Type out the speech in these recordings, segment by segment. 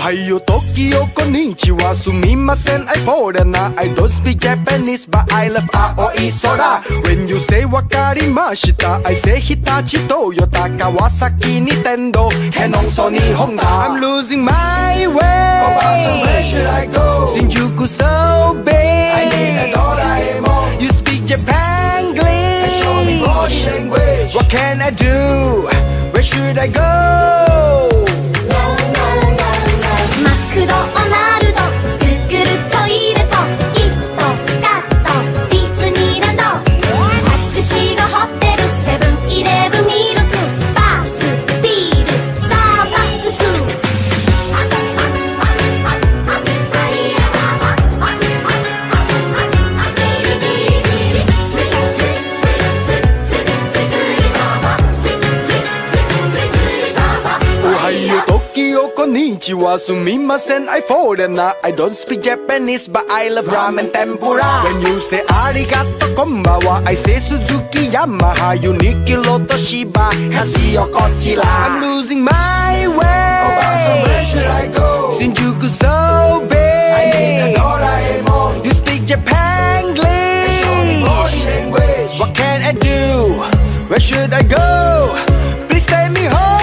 Ohayo, Tokyo, konnichiwa, sumimasen, I foreigner. I don't speak Japanese, but I love Aoi Sora. When you say wakarimashita, I say Hitachi, Toyota, Kawasaki, Nintendo, Canon, Sony, Honda. I'm losing my way. So where should I go? Shinjuku so big. I need a Doraemon. You speak Japanglish. And show me body language. What can I do? Where should I go? マクドナルド、グーグルトイレとキットカット、ディズニーランド、タクシーがホテル、セブンイレブンミルク、バス、ビール、スターバックス。Konnichiwa, sumimasen, I foreigner. I don't speak Japanese, but I love ramen tempura. When you say arigato, konbawa, I say Suzuki, Yamaha, Uniqlo, Toshiba, Casio, Kochila. I'm losing my way. So where should I go? Shinjuku so big. I need a Doraemon. You speak Japanglish. And show me body language. What can I do? Where should I go? Please take me home.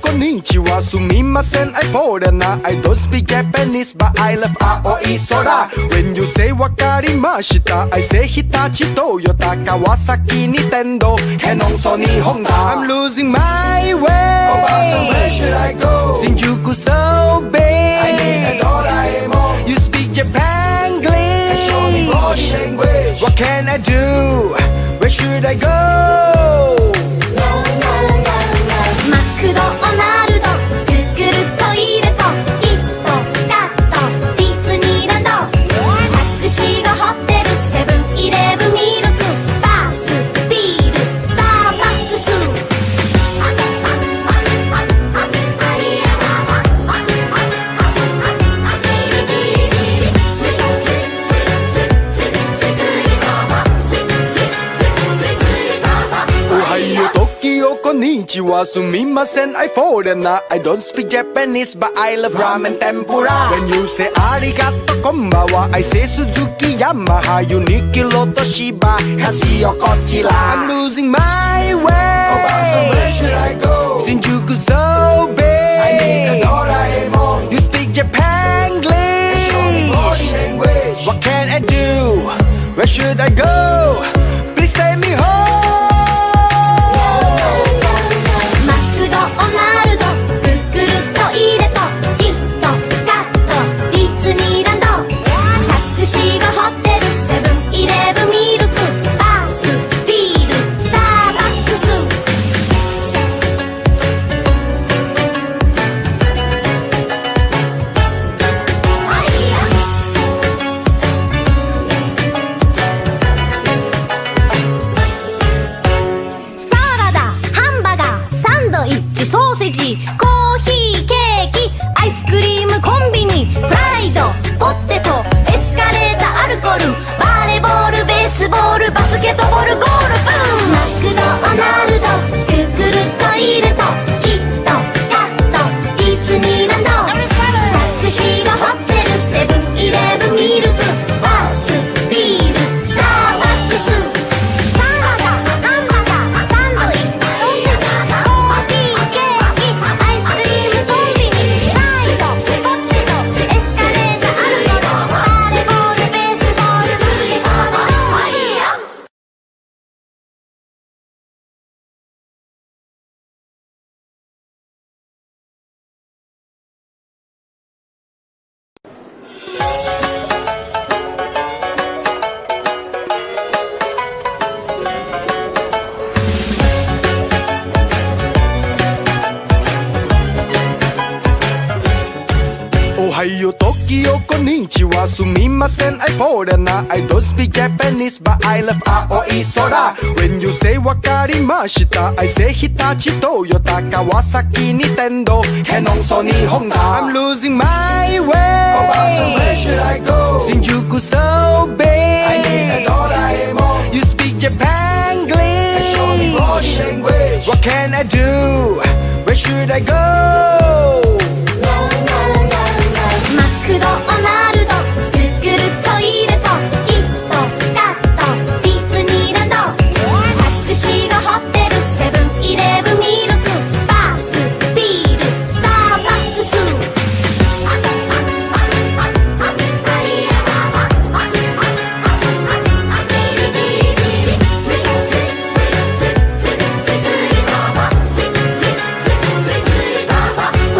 こんにちはすみません I foreigner I don't speak Japanese but I love 青い空 When you say わかりました I say 日立トヨタ川崎ニテンドキノンソニーホンダ I'm losing my way So where should I go? 新宿 so big I need a Doraemon You speak Japanglish And show me body language What can I do? Where should I go? マクドナルド Google トイレとキットカットディズニーランドタクシーがホテルセブンイレブンミルクバスビールスターバックス こんにちはすみません I foreigner I don't speak Japanese but I love ramen tempura When you say ありがとうこんばんは I say 鈴木ヤマハユニキロトシバカシオこちら I'm losing my way So where should I go? 新宿 so big I need a Doraemon You speak Japanglish And show me body language What can I do? Where should I go? Please take me home Ohayo, Tokyo, konnichiwa, sumimasen, I foreigner. I don't speak Japanese, but I love Aoi Sora. When you say wakarimashita, I say Hitachi, Toyota, Kawasaki, Nintendo, Canon, Sony, Honda. I'm losing my way. So where should I go? Shinjuku so big. I need a Doraemon. You speak Japanglish. Show me body language. What can I do? Where should I go? マクドナルドグーグルトイレとキットカットディズニーランドタクシーがホテルセブンイレブンミルクバスビールスターバックス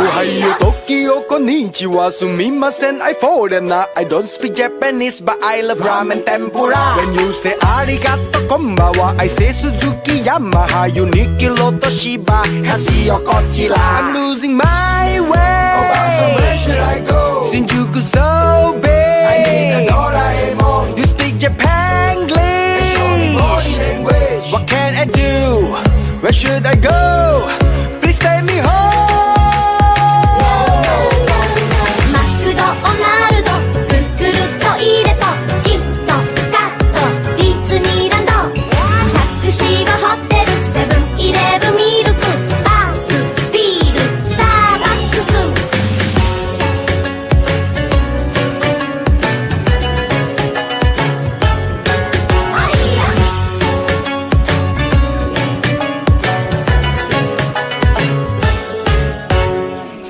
Ohayo, Tokyo, konnichiwa, sumimasen, I foreigner. I don't speak Japanese, but I love ramen tempura. When you say arigato, konbawa, I say Suzuki, Yamaha, Uniqlo, Toshiba, Casio, Kochila. I'm losing my way. So where should I go? Shinjuku so big. I need a Doraemon. You speak Japanglish. Show me body language. What can I do? Where should I go? Please take me home. マクドナルドグーグルトイレとキットカットディズニーランドタクシーがホテルセブンイレブンミルクバスビールスターバックス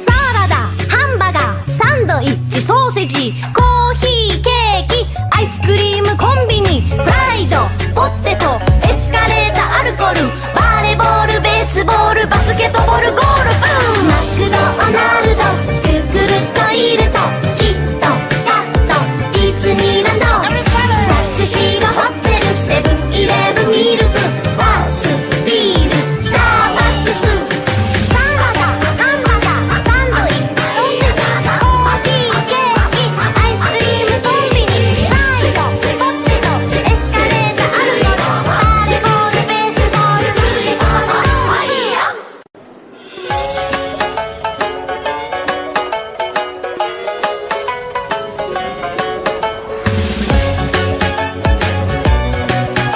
サラダハンバーガーサンドイッチソーセージコーヒーケーキアイスクリームコンビニフライドポテトエスカレーターアルコールバレーボールベースボールバスケットボールゴールマクドナルドグーグルトイレとキットカットディズニーランドタクシーがホテルセブンイレブンミルクバスビールスターバックスサラダハンバーガーサンドイッチソーセージコーヒーケーキアイスクリームコンビニフライドポテトエスカレーターアルコールバレーボールベースボールバスケットボール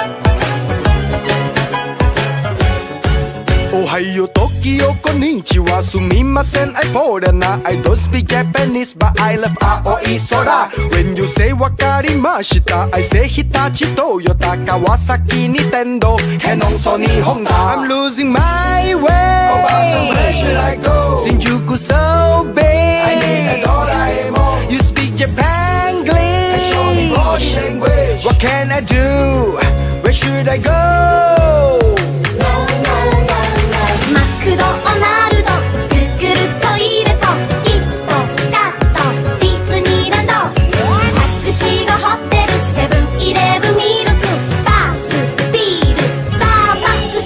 Ohayo, Tokyo, konnichiwa, sumimasen, I foreigner. I don't speak Japanese, but I love Aoi Sora. When you say wakarimashita, I say Hitachi, Toyota, Kawasaki, Nintendo, Canon, Sony, Honda. I'm losing my way. So where should I go? Shinjuku so big. I need a Doraemon. You speak Japanglish. Show me body language. What can I do? Where should I go? マクドナルドグーグルトイレとキットカットディズニーランドタクシーがホテルセブンイレブンミルクバスビールスターバックス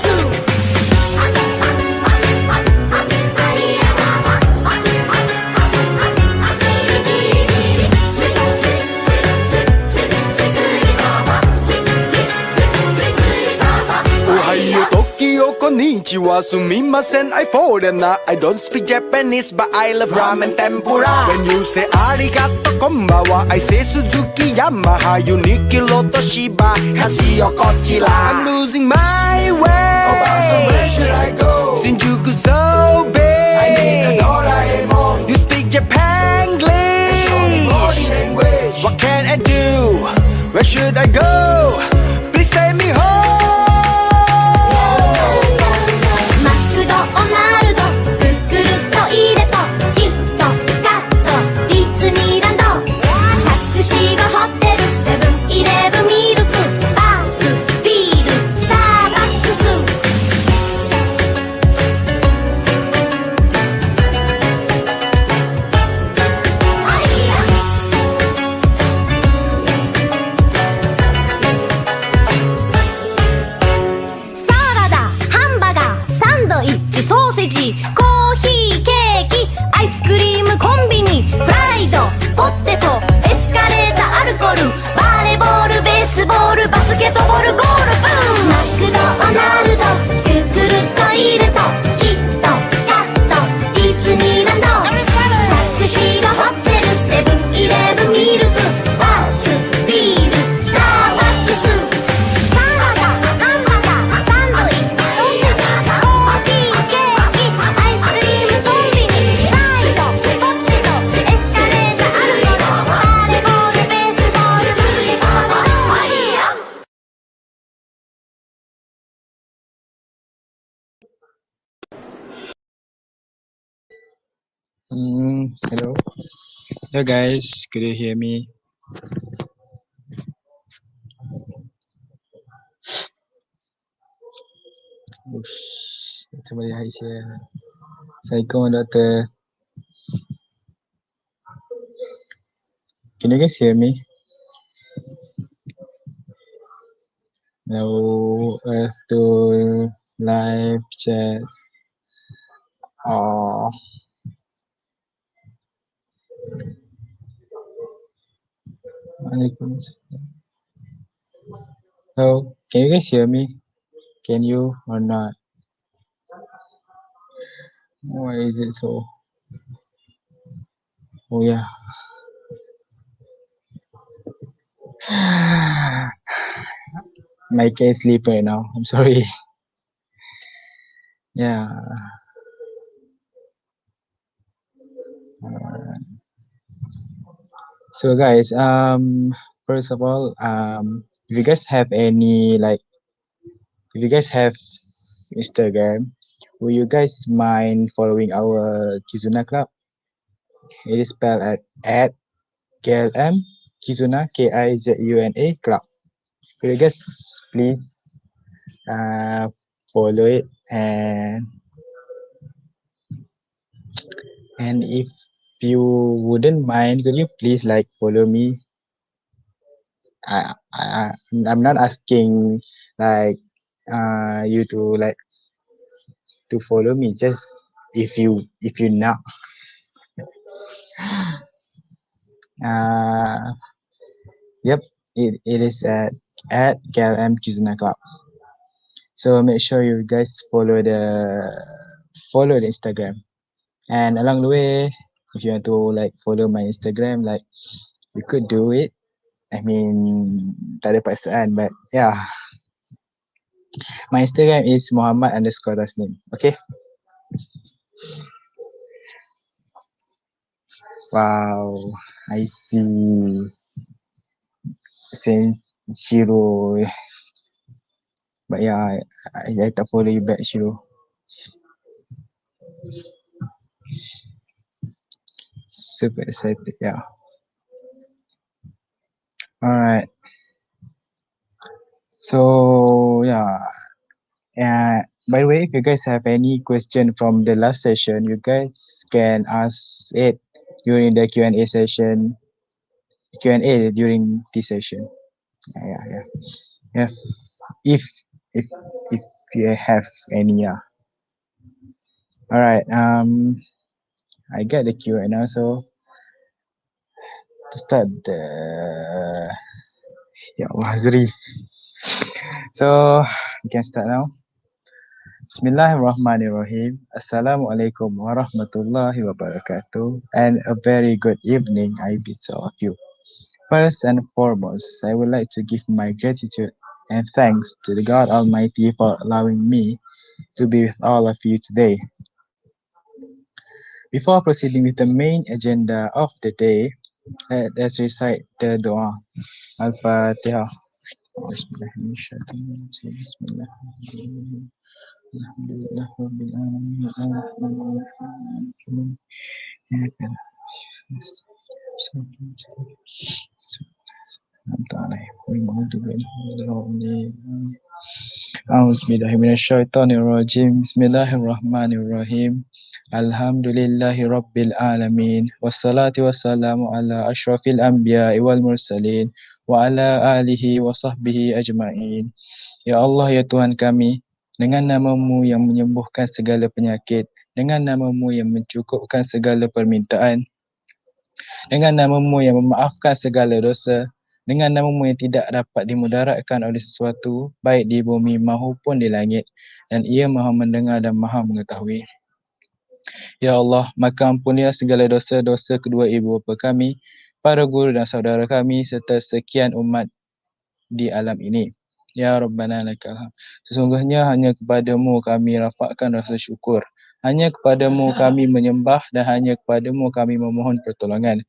Ohayo, Tokyo, konnichiwa, sumimasen, I foreigner. I don't speak Japanese, but I love ramen tempura. When you say arigato, konbawa, I say Suzuki, Yamaha, Uniqlo, Toshiba, Casio, Kochila. I'm losing my way. So where should I go? Shinjuku so big. I need a Doraemon. You speak Japanglish. Show me body language. What can I do? Where should I go? Please take me home. マクドナルドグーグルトイレとキットカットディズニーランドタクシーがホテルセブンイレブンミルクバスビールスターバックス Hello. Hello guys, could you hear me? Oosh, somebody hi here. Assalamualaikum doctor. Can you guys hear me? No, to live chat. Oh, Waalaikumsalam. Oh, can you guys hear me? Can you or not? Why is it so? Oh yeah. My cat is sleep right now. I'm sorry. Yeah. So guys, first of all, if you guys have any like, if you guys have Instagram, will you guys mind following our Kizuna Club? It is spelled at KLM Kizuna KIZUNA Club. Could you guys please follow it, and if you wouldn't mind, could you please like follow me? I'm not asking like you to like to follow me, just if you not yep, it is at KLM Kizuna Club. So make sure you guys follow the Instagram. And along the way, if you want to like follow my Instagram, like you could do it. I mean, tak ada paksaan, but yeah. My Instagram is Muhammad_Tasnim. Okay. Wow, I see. Since Shiro, but yeah, I tak follow you back, Shiro. Super excited, yeah. Alright. So yeah. By the way, if you guys have any question from the last session, you guys can ask it during the Q&A session. Q&A during this session. Yeah. If if if you have any, yeah. All right. I get the Q and also to start the Wazri. So we can start now. Bismillahirrahmanirrahim. Assalamualaikum warahmatullahi wabarakatuh. And a very good evening, I bid all of you. First and foremost, I would like to give my gratitude and thanks to the God Almighty for allowing me to be with all of you today. Before proceeding with the main agenda of the day, let us recite the dua. Al-Fatiha. Bismillahirrahmanirrahim. Alhamdulillah Rabbil Alamin. Bismillahirrahmanirrahim. Alhamdulillahi Rabbil Alamin. Wassalatu wassalamu ala ashrafil anbiya wal mursalin wa ala alihi wa sahbihi ajma'in. Ya Allah, ya Tuhan kami, dengan nama-Mu yang menyembuhkan segala penyakit, dengan nama-Mu yang mencukupkan segala permintaan, dengan nama-Mu yang memaafkan segala dosa, dengan nama-Mu yang tidak dapat dimudaratkan oleh sesuatu, baik di bumi maupun di langit, dan Ia Maha mendengar dan Maha mengetahui. Ya Allah, maka ampunilah segala dosa-dosa kedua ibu bapa kami, para guru dan saudara kami, serta sekian umat di alam ini. Ya Rabbana lakal hamd. Sesungguhnya hanya kepadamu kami rafakkan rasa syukur. Hanya kepadamu kami menyembah dan hanya kepadamu kami memohon pertolongan.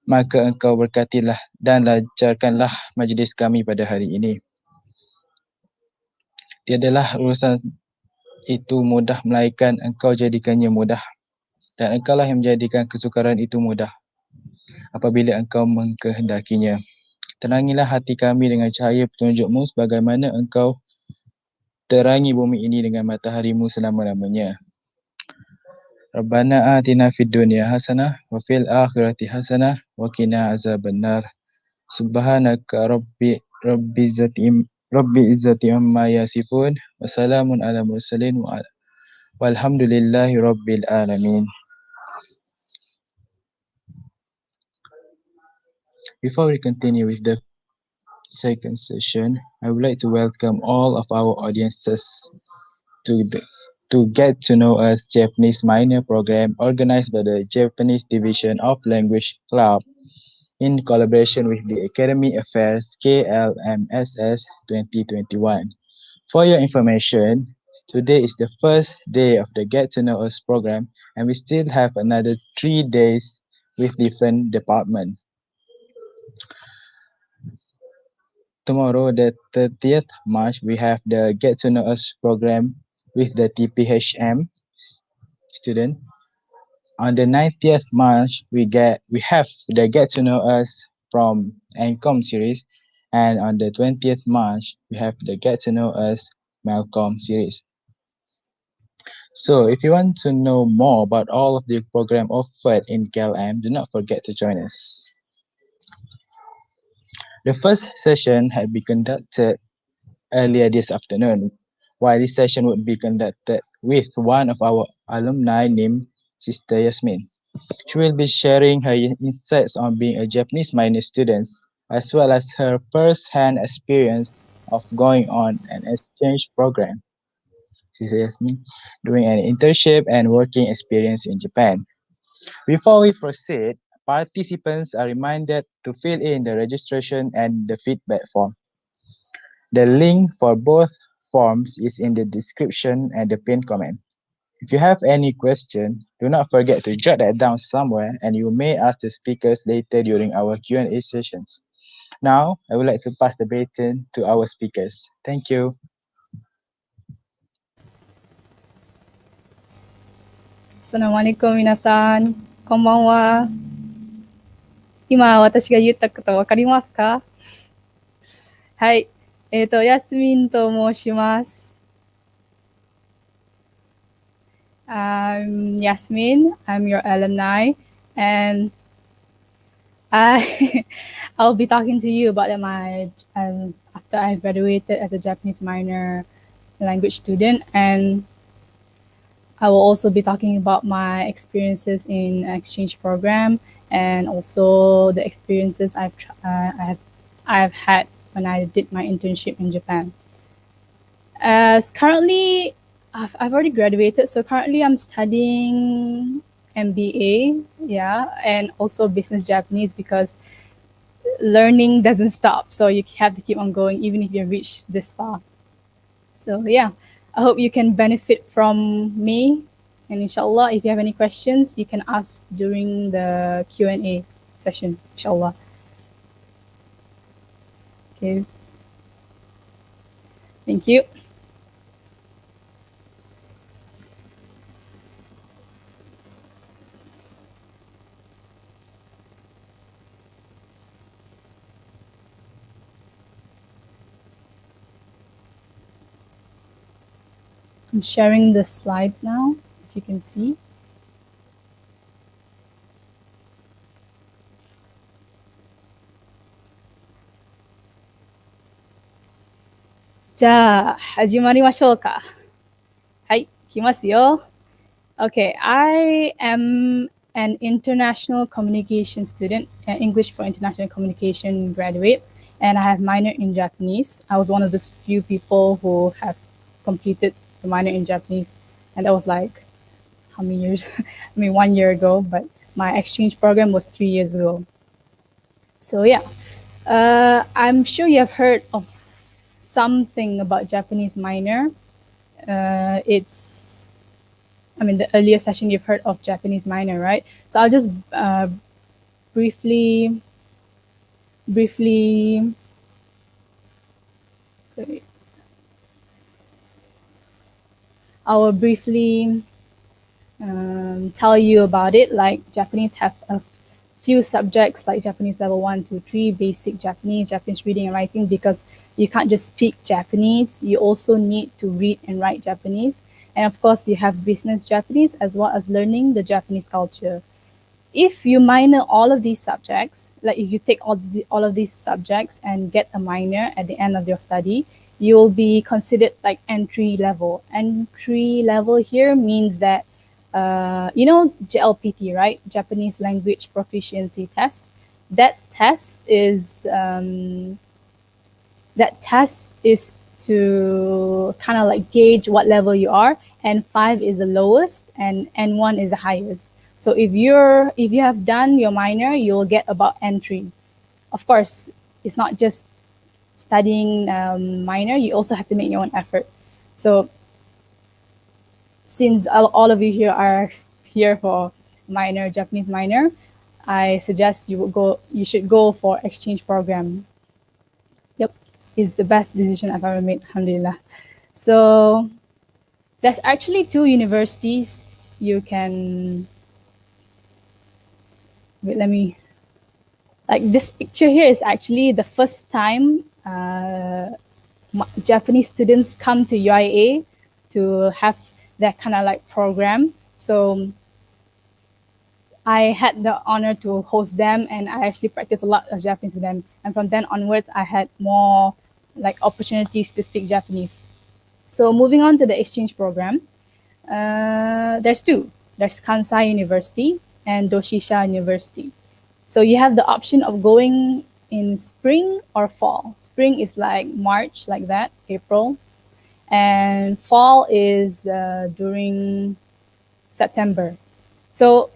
Maka engkau berkatilah dan lancarkanlah majlis kami pada hari ini. Tiadalah urusan itu mudah melainkan engkau jadikannya mudah. dan engkaulah yang menjadikan kesukaran itu mudah apabila engkau mengkehendakinya. Terangilah hati kami dengan cahaya petunjukmu sebagaimana engkau terangi bumi ini dengan mataharimu selama-lamanya. Rabbana atina fid dunya hasanah wa fil akhirati hasanah wa qina azabannar. Subhanaka rabbi izzati amma yasifun wa salamun ala mursalin walhamdulillahi rabbil alamin. Before we continue with the second session, I would like to welcome all of our audiences to Get to Know Us Japanese Minor Program organized by the Japanese Division of Language Club in collaboration with the Academy Affairs KLMSS 2021. For your information, today is the first day of the Get to Know Us program, and we still have another 3 days with different departments. Tomorrow, the 30th March, we have the Get to Know Us program with the TPHM student. On the 90th March, we have the Get to Know Us from NCOM series, and on the 20th March, we have the Get to Know Us Malcolm series. So, if you want to know more about all of the program offered in KLM, do not forget to join us. The first session had been conducted earlier this afternoon, while this session would be conducted with one of our alumni named Sister Yasmin. She will be sharing her insights on being a Japanese minor student, as well as her first-hand experience of going on an exchange program. Sister Yasmin, doing an internship and working experience in Japan. Before we proceed, participants are reminded to fill in the registration and the feedback form. The link for both forms is in the description and the pinned comment. If you have any question, do not forget to jot that down somewhere and you may ask the speakers later during our Q&A sessions. Now, I would like to pass the baton to our speakers. Thank you. アッサラムアライクム皆さん、こんばんは。今私が言ったことわかりますか？はい。ヤスミンと申します。I'm Yasmin, I'm your alumni, and I'll be talking to you about after I graduated as a Japanese minor language student, and I will also be talking about my experiences in exchange program and also the experiences I've had when I did my internship in Japan. As currently, I've already graduated, so currently I'm studying MBA, and also business Japanese because learning doesn't stop. So you have to keep on going even if you reach this far. So yeah, I hope you can benefit from me. And inshallah, if you have any questions, you can ask during the Q&A session, inshallah. Okay. Thank you. I'm sharing the slides now, if you can see. Ja, 始まりましょうか。はい、来ますよ。Okay, I am an international communication student, an English for international communication graduate, and I have minor in Japanese. I was one of those few people who have completed the minor in Japanese, and that was like, how many years? 1 year ago, but my exchange program was 3 years ago. So yeah, I'm sure you have heard of something about Japanese minor. The earlier session you've heard of Japanese minor, right? So I'll just briefly tell you about it. Like Japanese have a few subjects like Japanese level 1, 2, 3, basic Japanese reading and writing, because you can't just speak Japanese. You also need to read and write Japanese. And of course, you have business Japanese as well as learning the Japanese culture. If you minor all of these subjects, like if you take all of these subjects and get a minor at the end of your study, you'll be considered like entry level. Entry level here means that, you know, JLPT, right? Japanese Language Proficiency Test. That test is to kind of like gauge what level you are. N5 is the lowest and N1 is the highest. So if you have done your minor, you'll get about N3. Of course, it's not just studying minor, you also have to make your own effort. So since all of you here are here for minor, Japanese minor, I suggest you should go for exchange program. Yep, it's the best decision I've ever made, alhamdulillah. So there's actually 2 universities you can, wait, let me, like this picture here is actually the first time Japanese students come to UIA to have that kind of like program. So I had the honor to host them, and I actually practiced a lot of Japanese with them. And from then onwards, I had more like opportunities to speak Japanese. So moving on to the exchange program, there's 2. There's Kansai University and Doshisha University. So you have the option of going in spring or fall. Spring is like March, like that, April. And fall is during September. So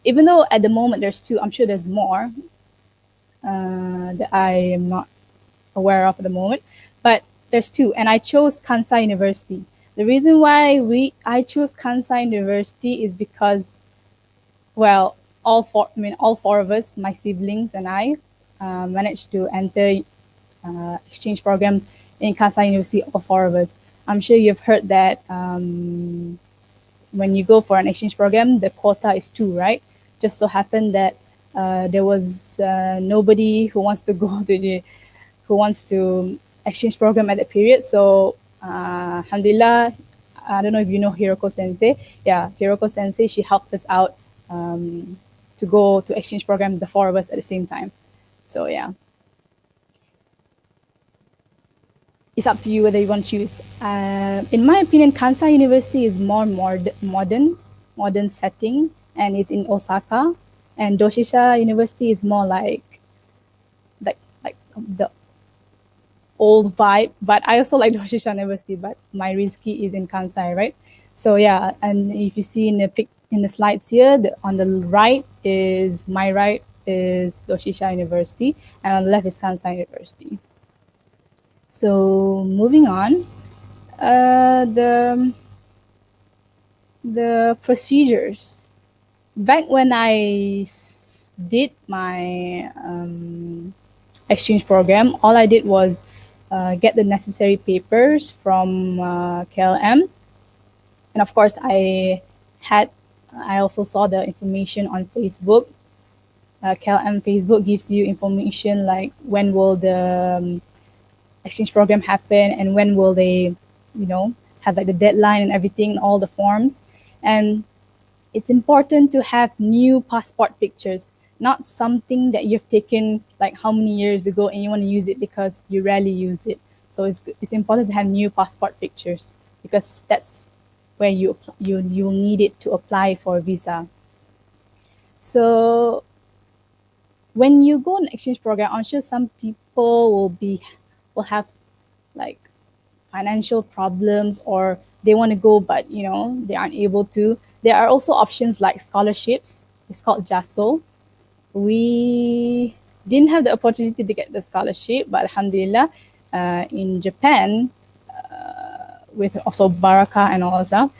even though at the moment there's 2, I'm sure there's more that I am not aware of at the moment, but there's 2, and I chose Kansai University. The reason why I chose Kansai University is because, well, all four of us, my siblings and I, managed to enter exchange program in Kansai University. All 4 of us. I'm sure you've heard that when you go for an exchange program, the quota is 2, right? Just so happened that there was nobody who wants to go to exchange program at that period. So alhamdulillah, I don't know if you know Hiroko Sensei. Yeah, Hiroko Sensei, she helped us out to go to exchange program, the 4 of us at the same time. So yeah, it's up to you whether you want to choose. In my opinion, Kansai University is more modern setting, and it's in Osaka. And Doshisha University is more like the old vibe. But I also like Doshisha University, but my Rizki is in Kansai, right? So yeah, and if you see in the slides here, on the right is Doshisha University, and on the left is Kansai University. So moving on, the procedures. Back when I did my exchange program, all I did was get the necessary papers from KLM, and of course I also saw the information on Facebook. KLM Facebook gives you information like when will the exchange program happen and when will they, have like the deadline and everything, all the forms. And it's important to have new passport pictures, not something that you've taken like how many years ago and you want to use it because you rarely use it. So it's important to have new passport pictures because that's where you'll need it to apply for a visa. So when you go on an exchange program, I'm sure some people will have like financial problems, or they want to go but they aren't able to. There are also options like scholarships. It's called JASO. We didn't have the opportunity to get the scholarship, but alhamdulillah, in Japan, with also Baraka and all that stuff,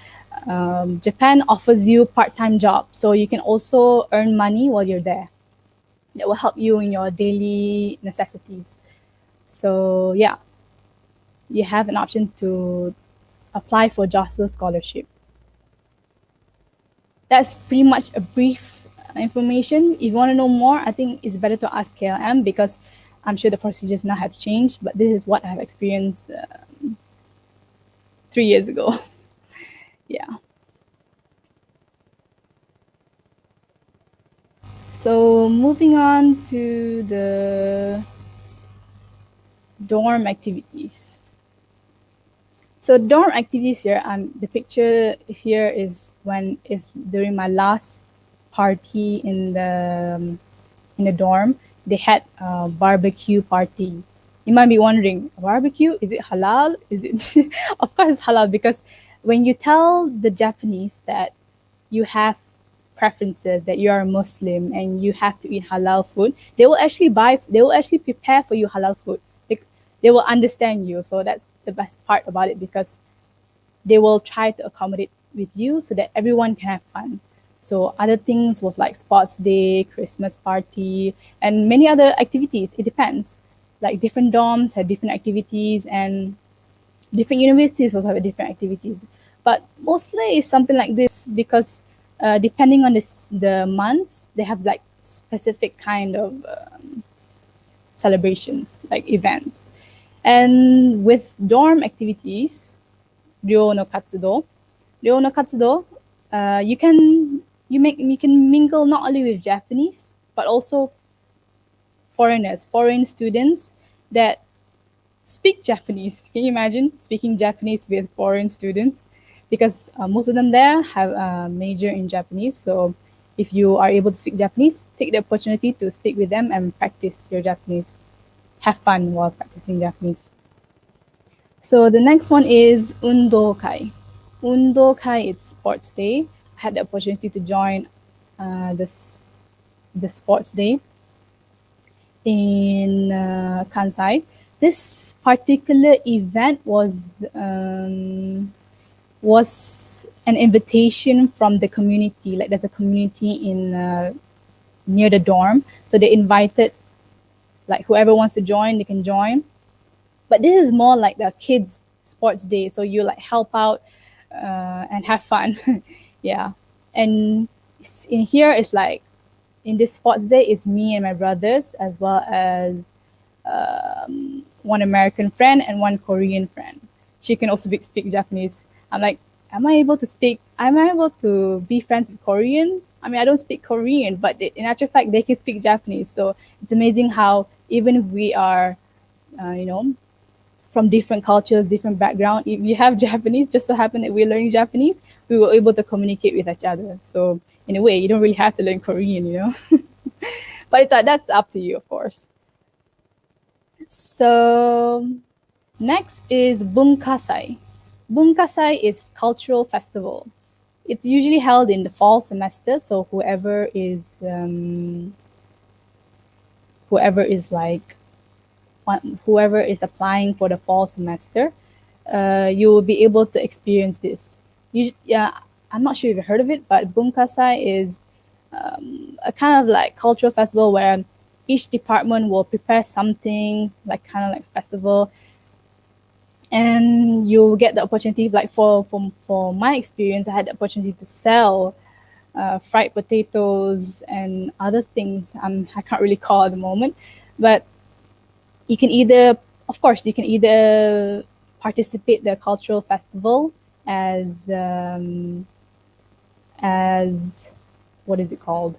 Japan offers you part-time job, so you can also earn money while you're there. That will help you in your daily necessities. So yeah, you have an option to apply for JASO scholarship. that's pretty much a brief information. If you want to know more, I think it's better to ask KLM because I'm sure the procedures now have changed, but this is what I have experienced 3 years ago. Yeah. So moving on to the dorm activities. So dorm activities here, the picture here is during my last party in the dorm. They had a barbecue party. You might be wondering, barbecue, is it halal? Is it? Of course it's halal, because when you tell the Japanese that you have preferences, that you are a Muslim and you have to eat halal food, they will actually prepare for you halal food. They will understand you. So that's the best part about it, because they will try to accommodate with you so that everyone can have fun. So other things was like sports day, Christmas party, and many other activities. It depends. Like different dorms have different activities, and different universities also have different activities. But mostly it's something like this, because depending on the months, they have like specific kind of celebrations, like events. And with dorm activities, ryo no katsudo, you can mingle not only with Japanese but also foreign students that speak Japanese. Can you imagine speaking Japanese with foreign students? Because most of them there have a major in Japanese. So if you are able to speak Japanese, take the opportunity to speak with them and practice your Japanese. Have fun while practicing Japanese. So the next one is Undokai. Undokai is sports day. I had the opportunity to join the sports day in Kansai. This particular event was an invitation from the community. Like there's a community in near the dorm, so they invited like whoever wants to join, they can join. But this is more like the kids sports day, so you like help out and have fun. Yeah. And in here it's like, in this sports day, it's me and my brothers, as well as one American friend and one Korean friend. She can also speak Japanese. I'm like, am I able to be friends with Korean? I mean, I don't speak Korean, but in actual fact, they can speak Japanese. So it's amazing how even if we are, from different cultures, different background, if you have Japanese, just so happen that we're learning Japanese, we were able to communicate with each other. So in a way, you don't really have to learn Korean. But that's up to you, of course. So next is Bunkasai. Bunkasai is cultural festival. It's usually held in the fall semester, so whoever is applying for the fall semester, you will be able to experience this. I'm not sure if you've heard of it, but Bunkasai is a kind of like cultural festival where each department will prepare something like kind of like festival, and you'll get the opportunity. Like for my experience, I had the opportunity to sell fried potatoes and other things. I can't really call at the moment, but you can either participate the cultural festival as what is it called?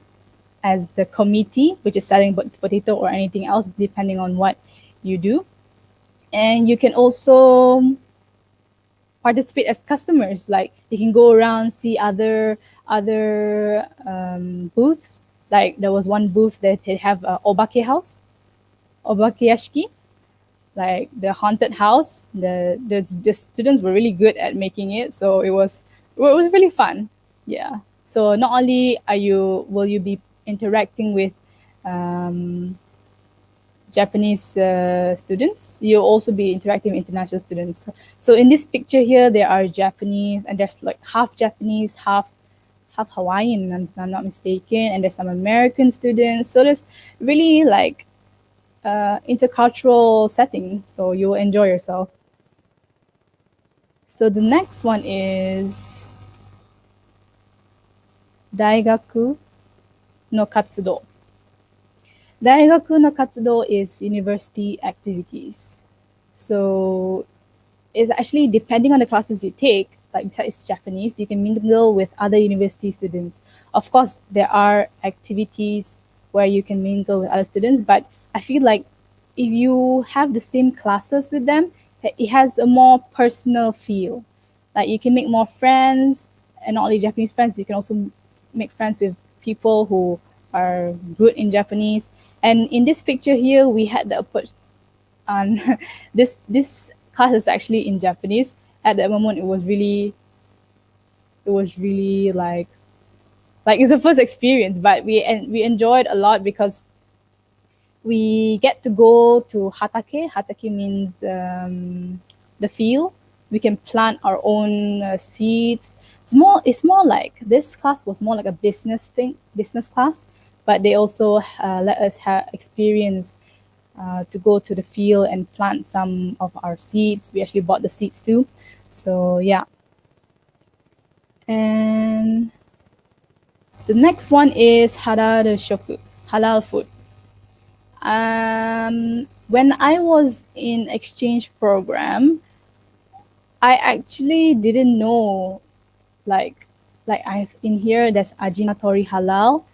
As the committee, which is selling potato or anything else, depending on what you do. And you can also participate as customers. Like you can go around, see other booths. Like there was one booth that have a obake house, obake yashiki, like the haunted house. The students were really good at making it, so it was really fun. Yeah. So not only will you be interacting with Japanese students, you'll also be interacting with international students. So in this picture here, there are Japanese, and there's like half Japanese, half Hawaiian, if I'm not mistaken, and there's some American students. So there's really like intercultural setting, so you'll enjoy yourself. So the next one is Daigaku no Katsudo. Daigaku no Katsudo is university activities. So it's actually depending on the classes you take, like besides Japanese, you can mingle with other university students. Of course, there are activities where you can mingle with other students, but I feel like if you have the same classes with them, it has a more personal feel. Like you can make more friends, and not only Japanese friends, you can also make friends with people who are good in Japanese. And in this picture here, we had the and this class is actually in Japanese. At that moment, it was really like it's the first experience, but we enjoyed a lot because we get to go to hatake. Hatake means the field. We can plant our own seeds. It's more like this class was more like a business class, but they also let us have experience to go to the field and plant some of our seeds. We actually bought the seeds too. So yeah. And the next one is halal food. When I was in exchange program, I actually didn't know like I in here there's Ajinatori Halal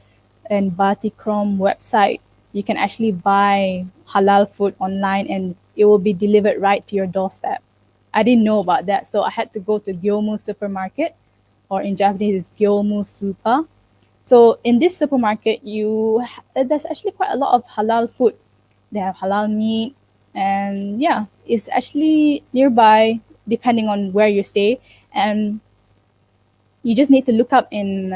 and Batikrom website. You can actually buy halal food online and it will be delivered right to your doorstep. I didn't know about that, so I had to go to Gyomu supermarket, or in Japanese it's Gyomu Super. So in this supermarket, there's actually quite a lot of halal food. They have halal meat, and yeah, it's actually nearby depending on where you stay. And you just need to look up in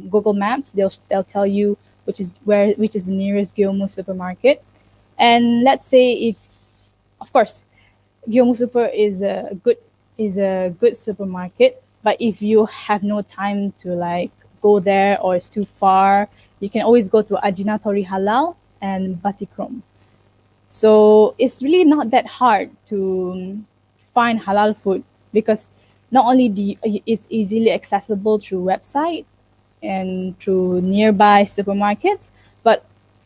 Google Maps. They'll tell you which is the nearest Gyomu supermarket. And let's say if, of course, Gyomu Super is a good supermarket. But if you have no time to like go there or it's too far, you can always go to Ajinatori Halal and Batikrom. So it's really not that hard to find halal food because not only it's easily accessible through website and through nearby supermarkets, but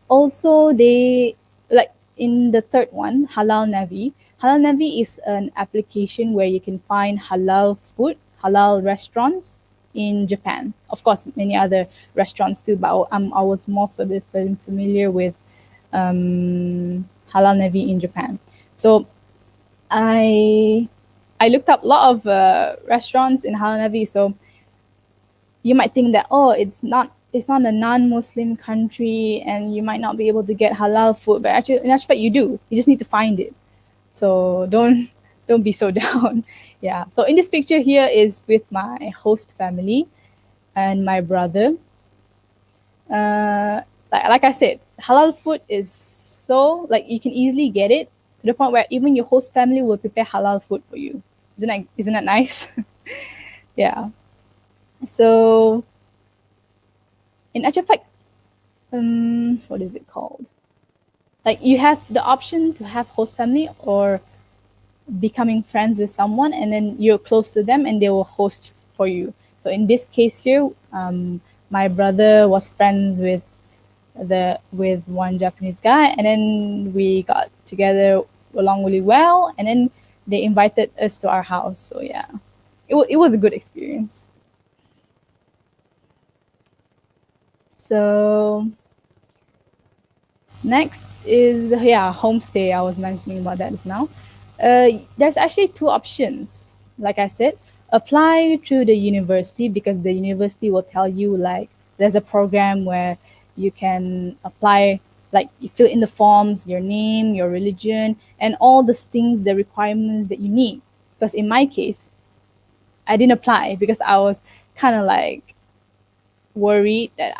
also they like in the third one, Halal Navi. Halal Navi is an application where you can find halal food, halal restaurants in Japan. Of course, many other restaurants too, but I was more familiar with Halal Navi in Japan. So I I looked up a lot of restaurants in Halal Navi. So you might think that it's not a non-Muslim country and you might not be able to get halal food, but actually in actual fact you do. You just need to find it. So don't be so down. Yeah. So in this picture here is with my host family and my brother. Like I said, halal food is so like you can easily get it to the point where even your host family will prepare halal food for you. Isn't that nice? Yeah. So in actual fact, what is it called? Like you have the option to have host family or becoming friends with someone, and then you're close to them, and they will host for you. So in this case here, my brother was friends with one Japanese guy, and then we got together along really well, and then they invited us to our house. So yeah, it was a good experience. So next is homestay. I was mentioning about that just now. There's actually two options. Like I said, apply to the university because the university will tell you like there's a program where you can apply, like you fill in the forms, your name, your religion, and all the things, the requirements that you need. Because in my case, I didn't apply because I was kind of like worried that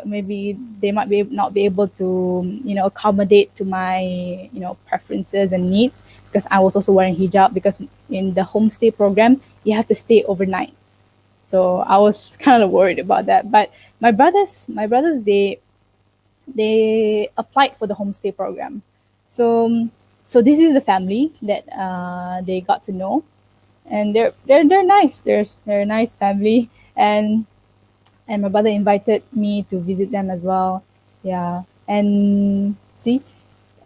maybe they might not be able to accommodate to my preferences and needs, because I was also wearing hijab, because in the homestay program you have to stay overnight. So I was kind of worried about that. But my brothers they applied for the homestay program. So this is the family that they got to know, and they're nice. They're a nice family. And and my brother invited me to visit them as well. Yeah, and see,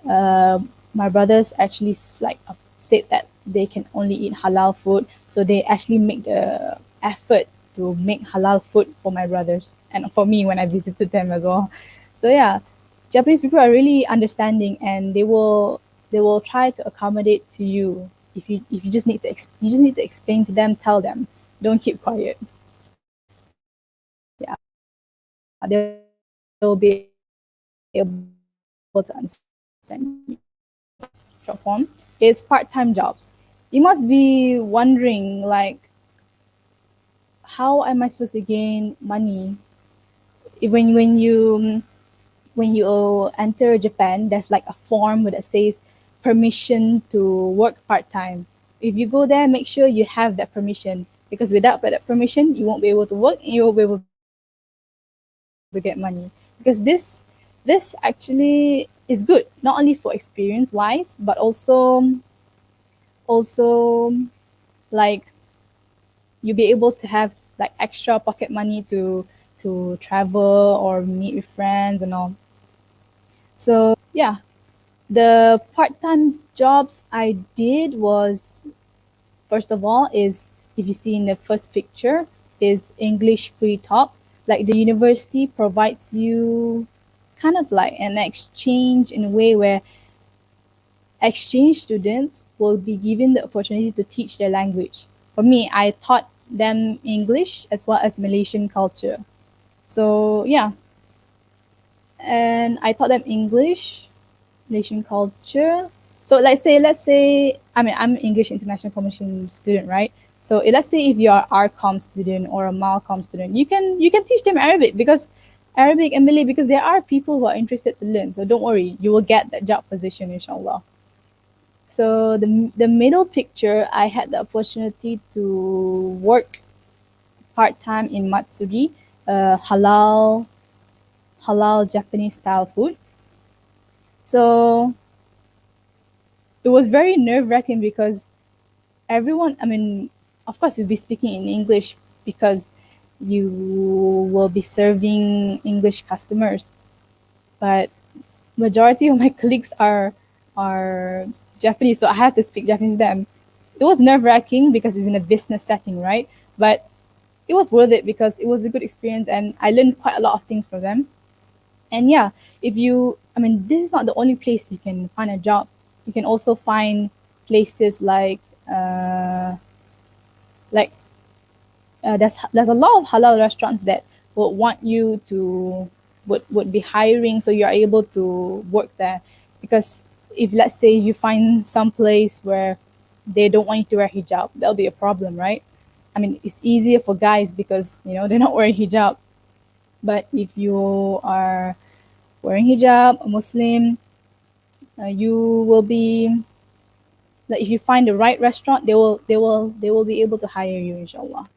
uh, my brothers actually said that they can only eat halal food, so they actually make the effort to make halal food for my brothers and for me when I visited them as well. So yeah, Japanese people are really understanding, and they will try to accommodate to you. If you just need to you just need to explain to them, tell them, don't keep quiet. Yeah, they'll be able to understand you. Short form is part-time jobs. You must be wondering like, how am I supposed to gain money? When you enter Japan, there's like a form that says permission to work part-time. If you go there, make sure you have that permission, because without that permission, you won't be able to work and you won't be able to get money. Because this actually is good, not only for experience wise, but also like you'll be able to have like extra pocket money to travel or meet with friends and all. So yeah, the part-time jobs I did was, first of all, is, if you see in the first picture, is English free talk. Like the university provides you kind of like an exchange in a way where exchange students will be given the opportunity to teach their language. For me, I taught them English as well as Malaysian culture. So yeah, and I taught them English, Malaysian culture. So let's say, I mean, I'm an English International Commission student, right? So let's say if you are RCom student or a Malcom student, you can teach them Arabic, because Arabic and Malay, because there are people who are interested to learn. So don't worry, you will get that job position, inshallah. So the middle picture, I had the opportunity to work part time in Matsugi, halal Japanese style food. So it was very nerve wracking because everyone, I mean, of course, we'll be speaking in English because you will be serving English customers, but majority of my colleagues are Japanese, so I have to speak Japanese to them. It was nerve wracking because it's in a business setting, right? But it was worth it because it was a good experience and I learned quite a lot of things from them. And yeah, if you, I mean, this is not the only place you can find a job. You can also find places like there's a lot of halal restaurants that would want you to would be hiring, so you're able to work there. Because if, let's say, you find some place where they don't want you to wear hijab, that'll be a problem, right? I mean, it's easier for guys because they're not wearing hijab. But if you are wearing hijab, a Muslim, you will be, like, if you find the right restaurant, they will be able to hire you, inshallah.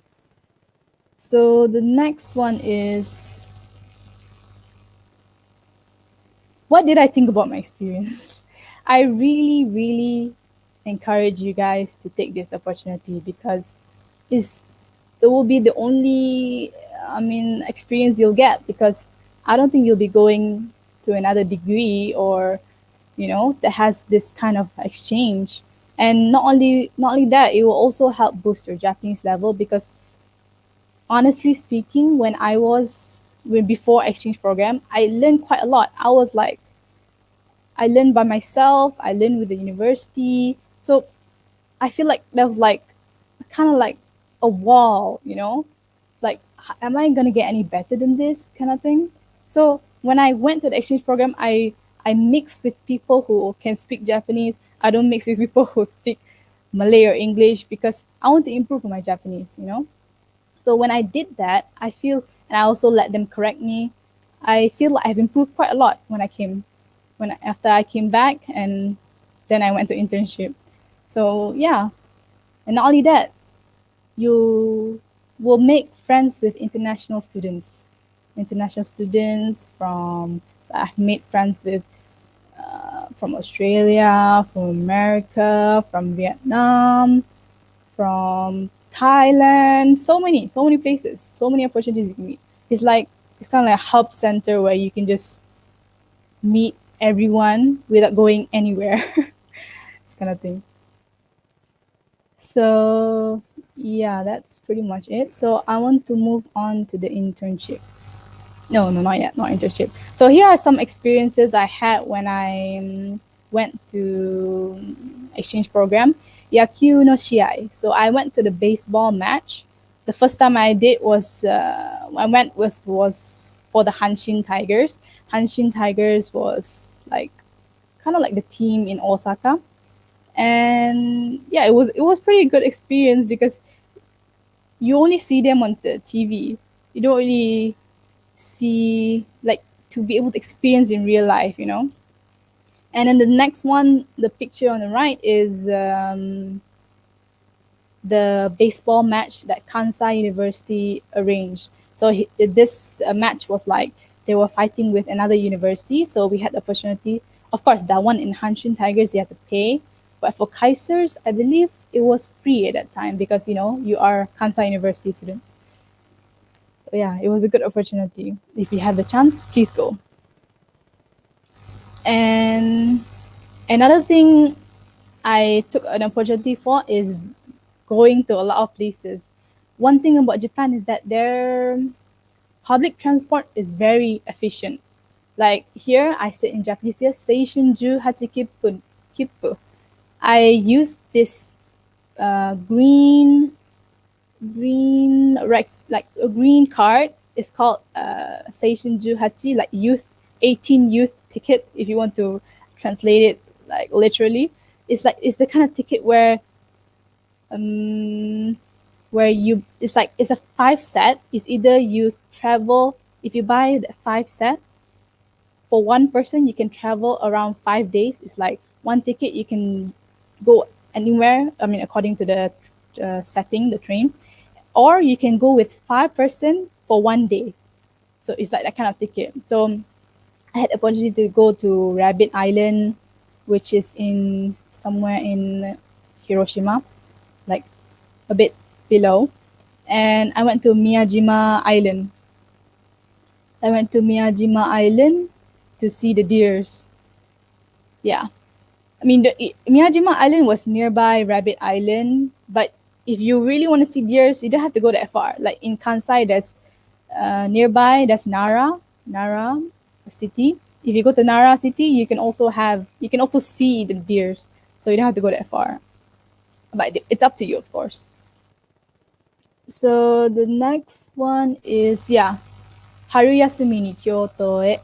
So the next one is, what did I think about my experience? I really, really encourage you guys to take this opportunity because it's, it will be the only, I mean, experience you'll get, because I don't think you'll be going to another degree or, that has this kind of exchange. And not only that, it will also help boost your Japanese level, because honestly speaking, when before exchange program, I learned quite a lot. I learned by myself, I learned with the university. So I feel like there was like kind of like a wall. It's like, am I gonna get any better than this kind of thing? So when I went to the exchange program, I mixed with people who can speak Japanese. I don't mix with people who speak Malay or English because I want to improve my Japanese. So when I did that, I feel, and I also let them correct me, I feel like I've improved quite a lot after I came back, and then I went to internship. So yeah, and not only that, you will make friends with international students. International students from, I've made friends with from Australia, from America, from Vietnam, from Thailand, so many places, so many opportunities you can meet. it's like it's kind of like a hub center where you can just meet everyone without going anywhere. This kind of thing. So yeah, that's pretty much it. So I want to move on to the internship. No, no, not yet, not internship. So here are some experiences I had when I went to exchange program. Yaku no shiai. So I went to the baseball match. The first time I did was I went was for the Hanshin Tigers. Hanshin Tigers was like kind of like the team in Osaka, and yeah, it was pretty good experience because you only see them on the TV. You don't really see like to be able to experience in real life, you know. And then the next one, the picture on the right is the baseball match that Kansai University arranged. So this match was like they were fighting with another university. So we had the opportunity. Of course, that one in Hanshin Tigers you had to pay, but for Kaisers, I believe it was free at that time because you know you are Kansai University students. So yeah, it was a good opportunity. If you have the chance, please go. And another thing I took an opportunity for is going to a lot of places. One thing about Japan is that their public transport is very efficient. Like here, I said in Japanese here, Seishun Hachi Kippu. I used this green like a green card. It's called Seishun Hachi, like youth 18 youth ticket. If you want to translate it like literally, it's the kind of ticket where you it's a 5 set. It's either you travel if you buy the 5 set for one person, you can travel around 5 days. It's like one ticket you can go anywhere. I mean, according to the setting, the train, or you can go with 5 person for one day. So it's like that kind of ticket. So I had the opportunity to go to Rabbit Island, which is in somewhere in Hiroshima, like a bit below. And I went to Miyajima Island. I went to Miyajima Island to see the deers. Yeah. I mean, Miyajima Island was nearby Rabbit Island, but if you really want to see deers, you don't have to go that far. Like in Kansai, there's nearby, there's Nara city. If you go to Nara city, you can also see the deers. So you don't have to go that far. But it's up to you, of course. So the next one is, yeah, Haruyasumi ni Kyoto e.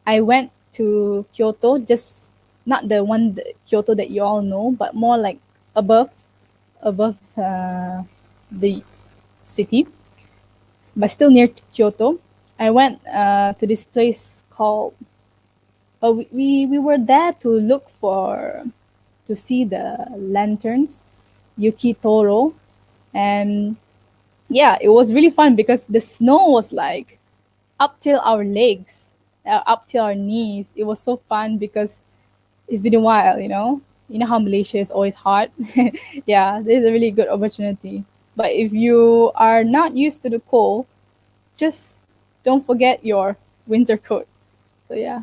I went to Kyoto, just not the one Kyoto that you all know, but more like above the city, but still near Kyoto. I went to this place called. We were there to look to see the lanterns, Yuki Toro, and yeah, it was really fun because the snow was like up till our legs, up till our knees. It was so fun because it's been a while, you know. You know how Malaysia is always hot. Yeah, this is a really good opportunity. But if you are not used to the cold, just don't forget your winter coat. So yeah.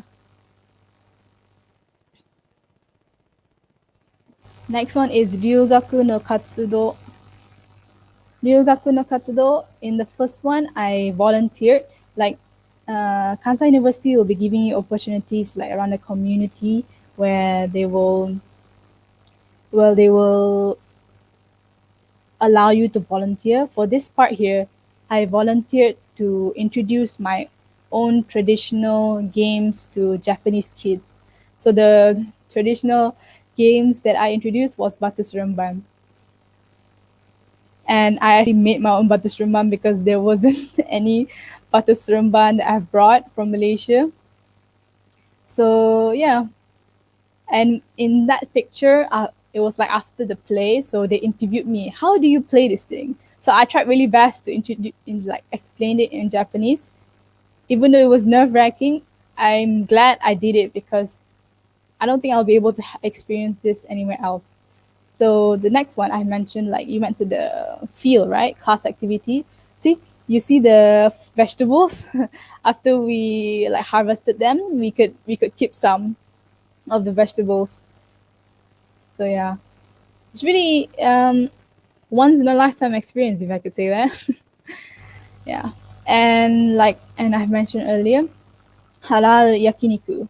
Next one is Ryugaku no Katsudo. Ryugaku no Katsudo. In the first one, I volunteered. Like Kansai University will be giving you opportunities like around the community where they will allow you to volunteer. For this part here, I volunteered to introduce my own traditional games to Japanese kids. So the traditional games that I introduced was Batu Seremban. And I actually made my own Batu Seremban because there wasn't any Batu Seremban that I've brought from Malaysia. So yeah, and in that picture, it was like after the play, so they interviewed me. How do you play this thing? So I tried really best to explain it in Japanese. Even though it was nerve wracking, I'm glad I did it because I don't think I'll be able to experience this anywhere else. So the next one I mentioned, like you went to the field, right? Class activity. See, you see the vegetables after we like harvested them, we could keep some of the vegetables. So yeah, it's really once in a lifetime experience, if I could say that. Yeah, and I mentioned earlier, halal yakiniku.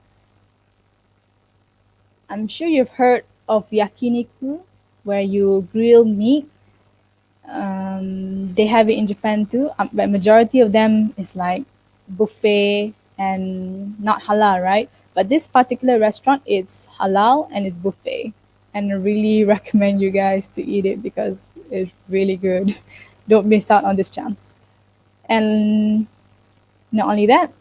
I'm sure you've heard of yakiniku, where you grill meat. They have it in Japan too, but majority of them is like buffet and not halal, right? But this particular restaurant is halal and it's buffet, and I really recommend you guys to eat it because it's really good. Don't miss out on this chance. And not only that,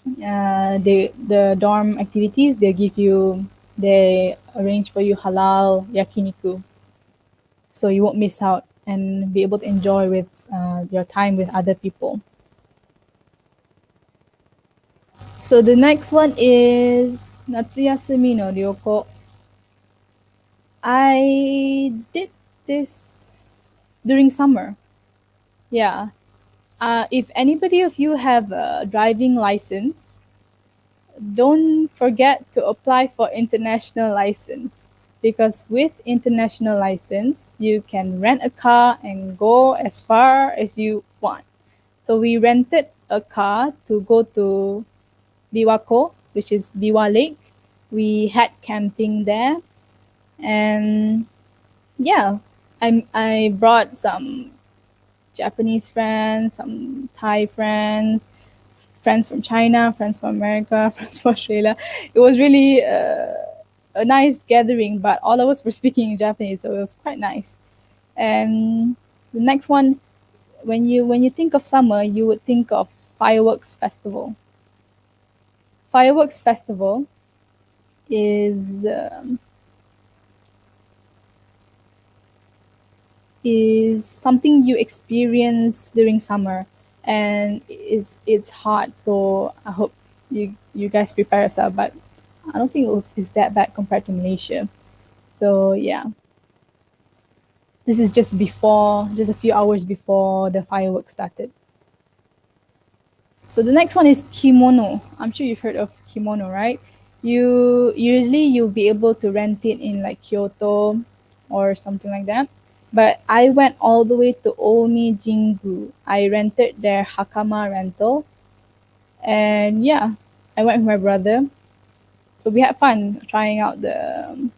the dorm activities they arrange for you halal yakiniku, so you won't miss out and be able to enjoy with your time with other people. So the next one is Natsuyasumi no ryoko. I did this during summer. Yeah. If anybody of you have a driving license, don't forget to apply for international license, because with international license you can rent a car and go as far as you want. So we rented a car to go to Biwako, which is Biwa Lake. We had camping there, and yeah, I brought some Japanese friends, some Thai friends, friends from China, friends from America, friends from Australia. It was really a nice gathering, but all of us were speaking in Japanese, so it was quite nice. And the next one, when you think of summer, you would think of fireworks festival. Fireworks festival is is something you experience during summer, and it's hot. So I hope you guys prepare yourself. But I don't think it's that bad compared to Malaysia. So yeah, this is just a few hours before the fireworks started. So the next one is kimono. I'm sure you've heard of kimono, right? You'll be able to rent it in like Kyoto or something like that. But I went all the way to Omi Jingu. I rented their hakama rental, and yeah, I went with my brother. So we had fun trying out the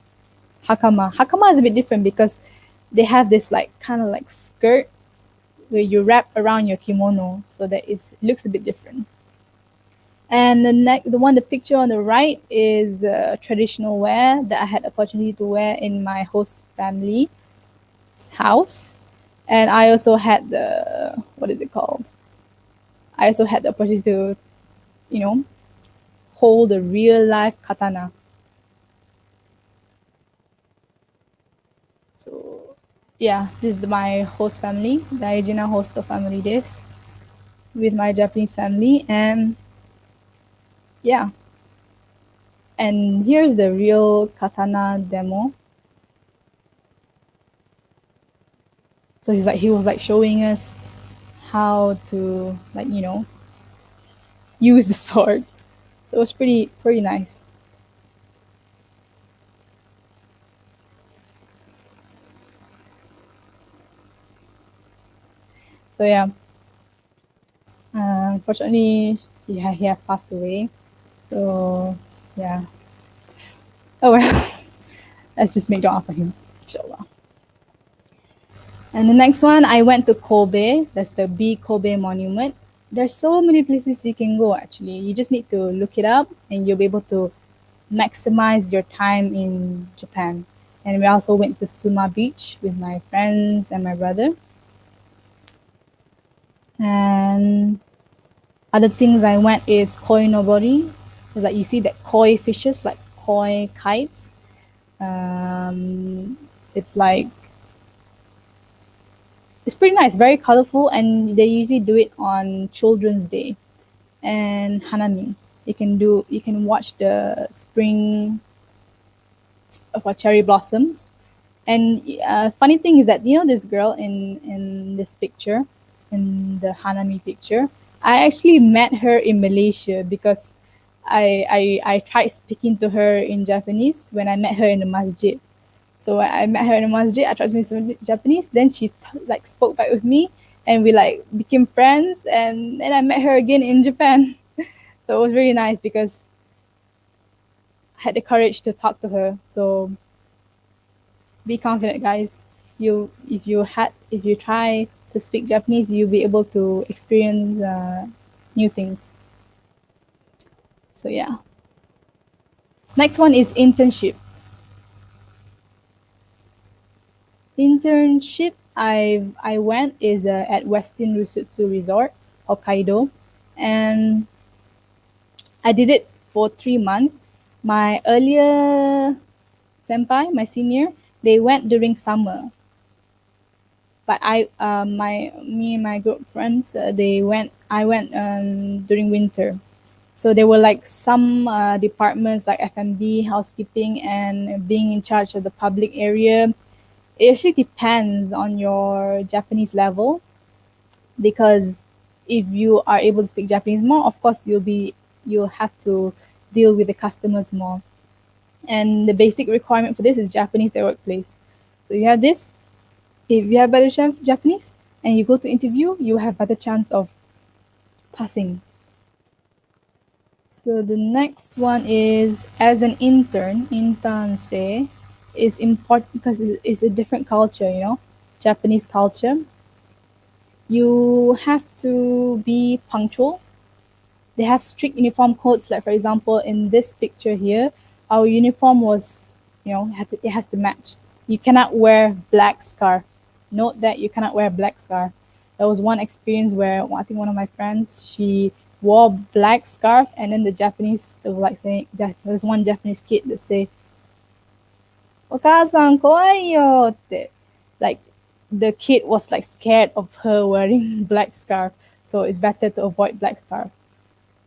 hakama. Hakama is a bit different because they have this like kind of like skirt where you wrap around your kimono, so that it looks a bit different. And the picture on the right is traditional wear that I had opportunity to wear in my host family's house. And I also had the, what is it called? I also had the opportunity to, you know, hold a real life katana. So yeah, this is my host family, the Idina host family this with my Japanese family. And yeah, and here's the real katana demo. So he was like showing us how to, like, use the sword. So it was pretty nice. So yeah, unfortunately he has passed away. So yeah. Oh well. Let's just make dua for him, inshallah. And the next one, I went to Kobe. That's the B Kobe Monument. There's so many places you can go actually. You just need to look it up and you'll be able to maximize your time in Japan. And we also went to Suma Beach with my friends and my brother. And other things I went is koi nobori. Like you see that koi fishes, like koi kites. It's like, it's pretty nice, very colorful, and they usually do it on Children's Day and Hanami. You can watch the spring cherry blossoms. And funny thing is that this girl in this picture, in the Hanami picture. I actually met her in Malaysia because I tried speaking to her in Japanese when I met her in the masjid. So when I met her in the masjid, I tried to speak some Japanese. Then she like spoke back with me, and we like became friends. And then I met her again in Japan. So it was really nice because I had the courage to talk to her. So be confident, guys. If you try to speak Japanese, you'll be able to experience new things. So yeah. Next one is internship. Internship I went is at Westin Rusutsu Resort, Hokkaido, and I did it for 3 months. My earlier senpai, my senior, they went during summer, but me and my group of friends, I went during winter. So there were like some departments like F&B, housekeeping, and being in charge of the public area. It actually depends on your Japanese level, because if you are able to speak Japanese more, of course you'll have to deal with the customers more. And the basic requirement for this is Japanese at workplace. So you have this. If you have better Japanese and you go to interview, you have better chance of passing. So the next one is as an intern, internse is important because it's a different culture, Japanese culture. You have to be punctual. They have strict uniform codes. Like for example, in this picture here, our uniform was, it has to match. You cannot wear black scarf. Note that you cannot wear black scarf. There was one experience where I think one of my friends, she wore black scarf, and then the Japanese, they were like saying, there's one Japanese kid that say, "Okasan kowai yo," tte. Like the kid was like scared of her wearing black scarf, so it's better to avoid black scarf.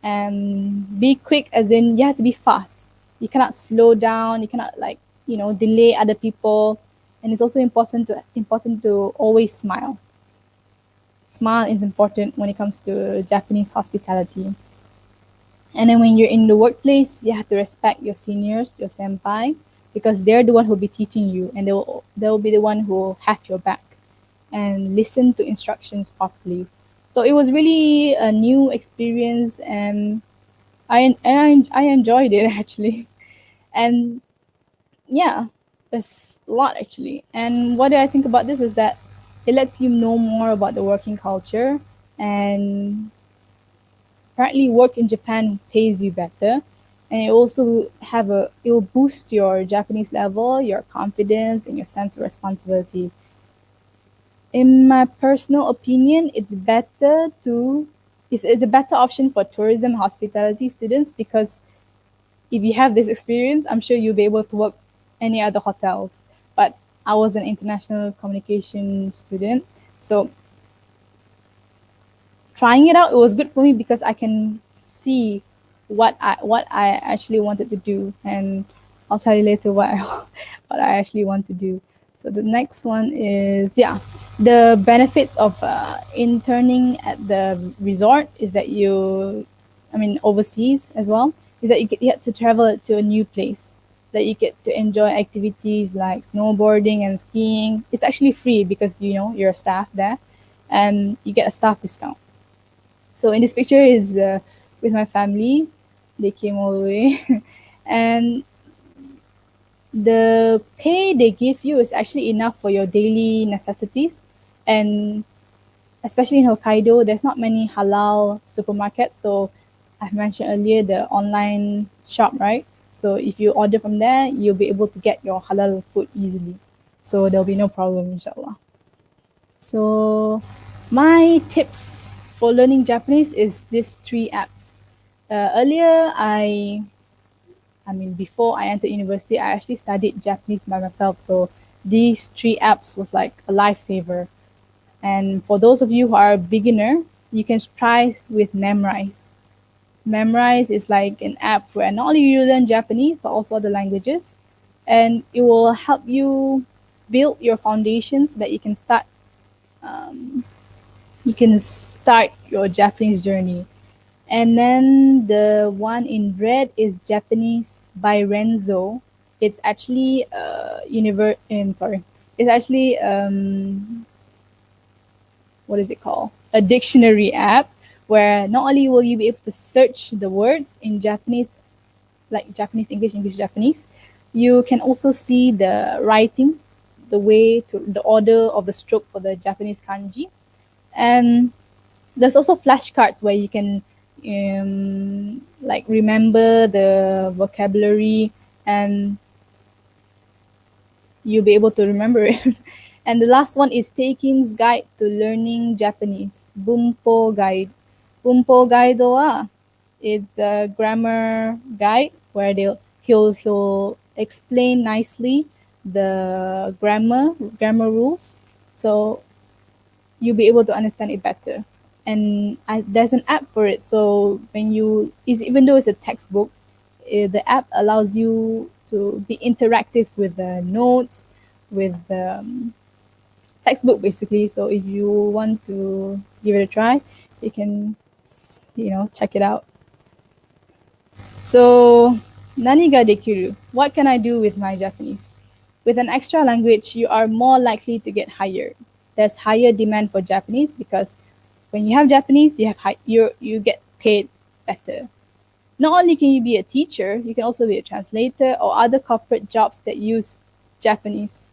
And be quick, as in you have to be fast. You cannot slow down. You cannot delay other people. And it's also important to always smile. Smile is important when it comes to Japanese hospitality. And then when you're in the workplace, you have to respect your seniors, your senpai, because they're the one who'll be teaching you, and they'll be the one who will have your back and listen to instructions properly. So it was really a new experience, and I enjoyed it actually. And yeah, there's a lot actually. And what I think about this is that it lets you know more about the working culture, and apparently work in Japan pays you better, and it will boost your Japanese level, your confidence, and your sense of responsibility. In my personal opinion, it's a better option for tourism hospitality students, because if you have this experience, I'm sure you'll be able to work any other hotels. But I was an international communication student, so trying it out, it was good for me because I can see what I actually wanted to do, and I'll tell you later what I actually want to do. So the next one is the benefits of interning at the resort is that overseas as well, is that you get to travel to a new place, that you get to enjoy activities like snowboarding and skiing. It's actually free because you're a staff there, and you get a staff discount. So in this picture is with my family. They came all the way, and the pay they give you is actually enough for your daily necessities. And especially in Hokkaido, there's not many halal supermarkets. So I've mentioned earlier the online shop, right? So if you order from there, you'll be able to get your halal food easily. So there'll be no problem, inshallah. So my tips for learning Japanese is these 3 apps. Earlier, before I entered university, I actually studied Japanese by myself. So these 3 apps was like a lifesaver. And for those of you who are a beginner, you can try with Memrise. Memrise is like an app where not only you learn Japanese, but also other languages. And it will help you build your foundations so that you can start you can start your Japanese journey. And then the one in red is Japanese by Renzo. It's actually sorry. It's actually what is it called? A dictionary app where not only will you be able to search the words in Japanese, like Japanese English, English Japanese, you can also see the writing, the way to the order of the stroke for the Japanese kanji. And there's also flashcards where you can like remember the vocabulary, and you'll be able to remember it. And the last one is Taking's Guide to Learning Japanese, Bumpo Guide. Bumpo Guide wa it's a grammar guide where he'll explain nicely the grammar rules, so you'll be able to understand it better. And there's an app for it, so when you is even though it's a textbook, the app allows you to be interactive with the notes, with the textbook basically. So if you want to give it a try, you can check it out. So, nani ga dekiru? What can I do with my Japanese? With an extra language, you are more likely to get hired. There's higher demand for Japanese because when you have Japanese, you get paid better. Not only can you be a teacher, you can also be a translator or other corporate jobs that use Japanese.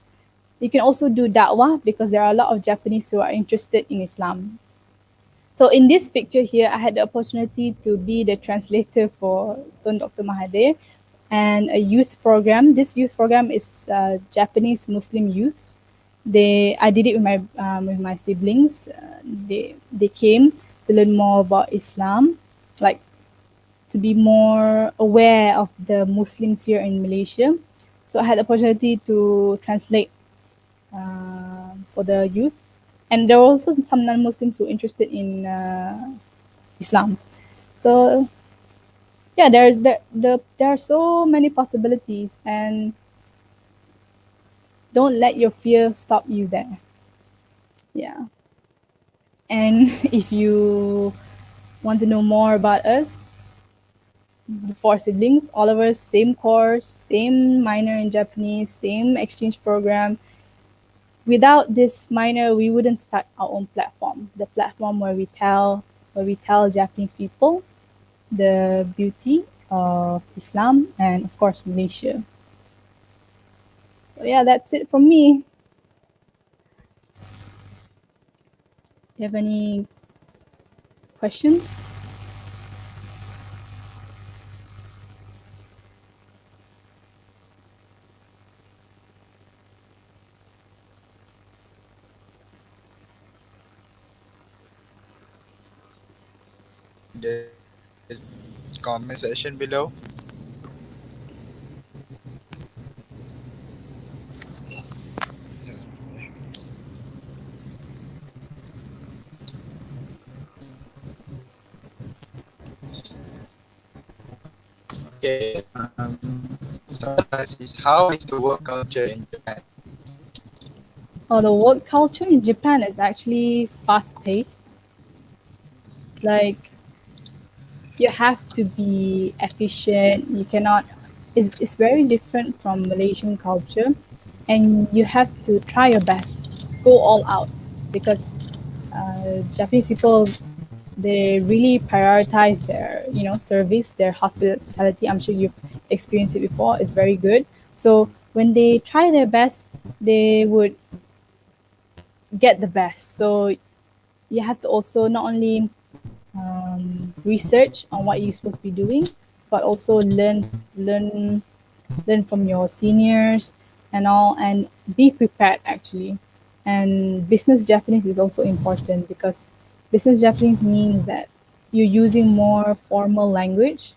You can also do da'wah because there are a lot of Japanese who are interested in Islam. So in this picture here, I had the opportunity to be the translator for Tun Dr. Mahathir and a youth program. This youth program is Japanese Muslim youths. I did it with my siblings. They came to learn more about Islam, like to be more aware of the Muslims here in Malaysia. So I had the opportunity to translate for the youth, and there were also some non-Muslims who were interested in Islam. So yeah, there are so many possibilities, and don't let your fear stop you there. Yeah, and if you want to know more about us, the four siblings, all of us, same course, same minor in Japanese, same exchange program. Without this minor, we wouldn't start our own platform. The platform where we tell Japanese people the beauty of Islam and of course Malaysia. So yeah, that's it from me. You have any questions? The comment section below. Okay. So is how is the work culture in Japan? Oh, the work culture in Japan is actually fast paced. Like you have to be efficient. You cannot. It's very different from Malaysian culture, and you have to try your best, go all out, because Japanese people, they really prioritize their service, their hospitality. I'm sure you've experienced it before. It's very good. So when they try their best, they would get the best. So you have to also not only research on what you're supposed to be doing, but also learn from your seniors and all, and be prepared actually. And business Japanese is also important because business Japanese means that you're using more formal language.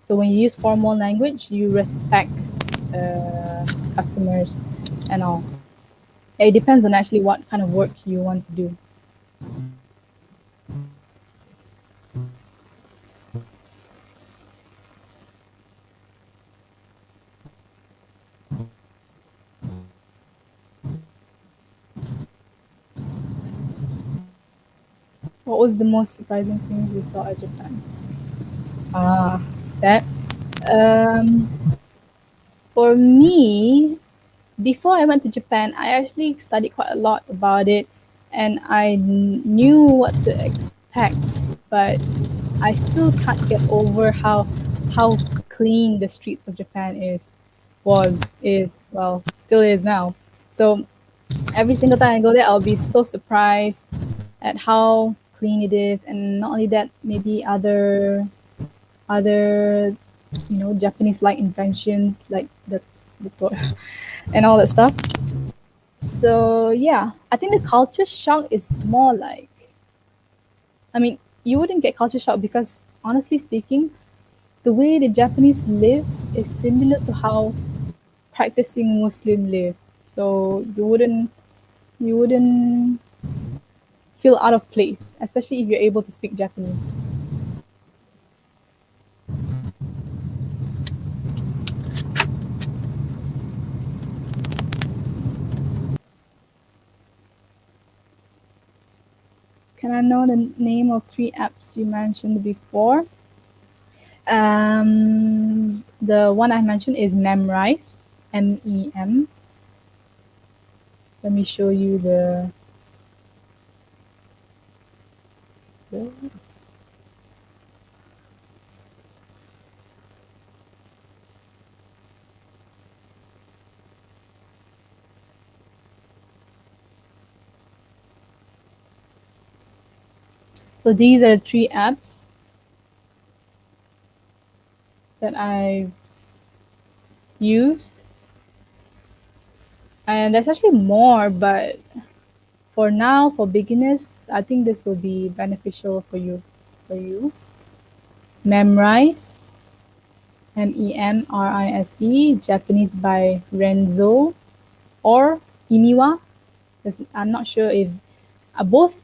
So when you use formal language, you respect customers and all. It depends on actually what kind of work you want to do. What was the most surprising things you saw at Japan? That. Um, for me, before I went to Japan, I actually studied quite a lot about it, and I knew what to expect, but I still can't get over how clean the streets of Japan is, well, still is now. So every single time I go there, I'll be so surprised at how clean it is, and not only that, maybe other Japanese like inventions like the and all that stuff. So yeah, I think the culture shock is more like, I mean, you wouldn't get culture shock because honestly speaking, the way the Japanese live is similar to how practicing Muslim live. So you wouldn't feel out of place, especially if you're able to speak Japanese. Can I know the name of three apps you mentioned before? The one I mentioned is Memrise, MEM. Let me show you the. So these are three apps that I've used, and there's actually more, but for now, for beginners, I think this will be beneficial for you. For you, Memrise, Memrise, Japanese by Renzo, or Imiwa. I'm not sure if both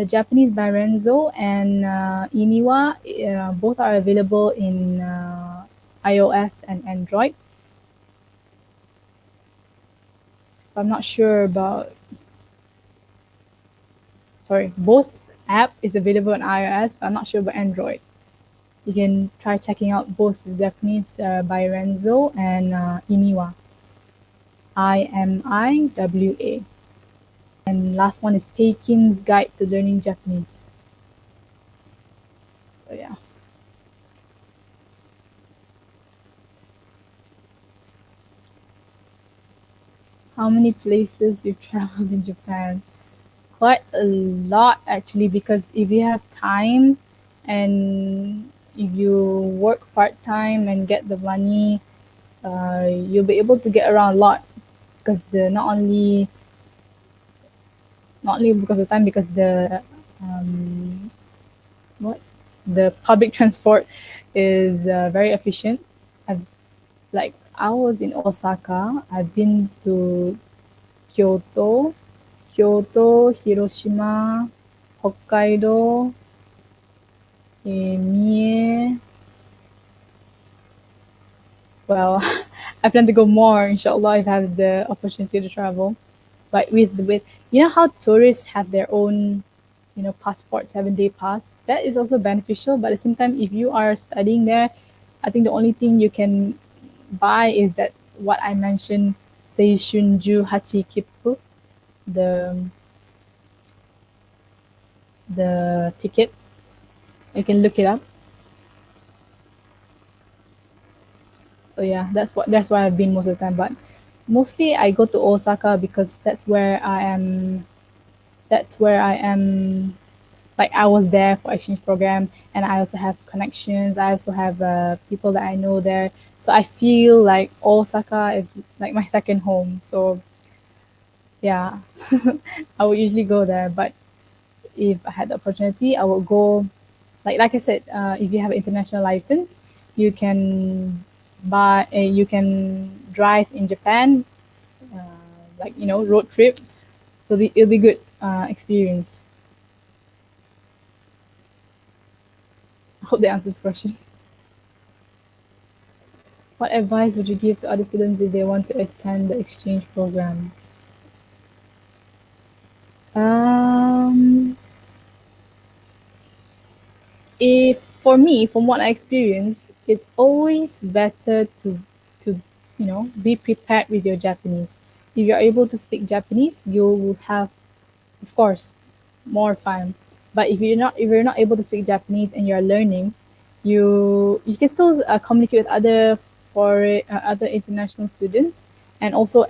Japanese by Renzo and Imiwa, both are available in iOS and Android. I'm not sure about. Sorry, both app is available on iOS, but I'm not sure about Android. You can try checking out both Japanese by Renzo and Imiwa, IMIWA. And last one is Teikin's Guide to Learning Japanese. So yeah. How many places you've traveled in Japan? Quite a lot actually, because if you have time and if you work part time and get the money, you'll be able to get around a lot, because the not only because of time, because um, what the public transport is very efficient. I was in Osaka. I've been to Kyoto, Hiroshima, Hokkaido, Mie. Well, I plan to go more, inshallah, if I have the opportunity to travel. But with how tourists have their own, passport, 7-day pass. That is also beneficial. But at the same time, if you are studying there, I think the only thing you can buy is that what I mentioned, Seishunju Hachi Kippu, the the ticket. You can look it up. So yeah, that's why I've been most of the time. But mostly I go to Osaka because that's where I am. That's where I am. Like, I was there for exchange program, and I also have connections. I also have people that I know there. So I feel like Osaka is like my second home. So yeah, I would usually go there. But if I had the opportunity, I would go. Like I said, if you have an international license, you can you can drive in Japan, like road trip. It'll be good experience. I hope that answers the question. What advice would you give to other students if they want to attend the exchange program? Um, if for me, from what I experience, it's always better to be prepared with your Japanese. If you're able to speak Japanese, you will have, of course, more fun. But if you're not able to speak Japanese and you're learning, you can still communicate with other international students and also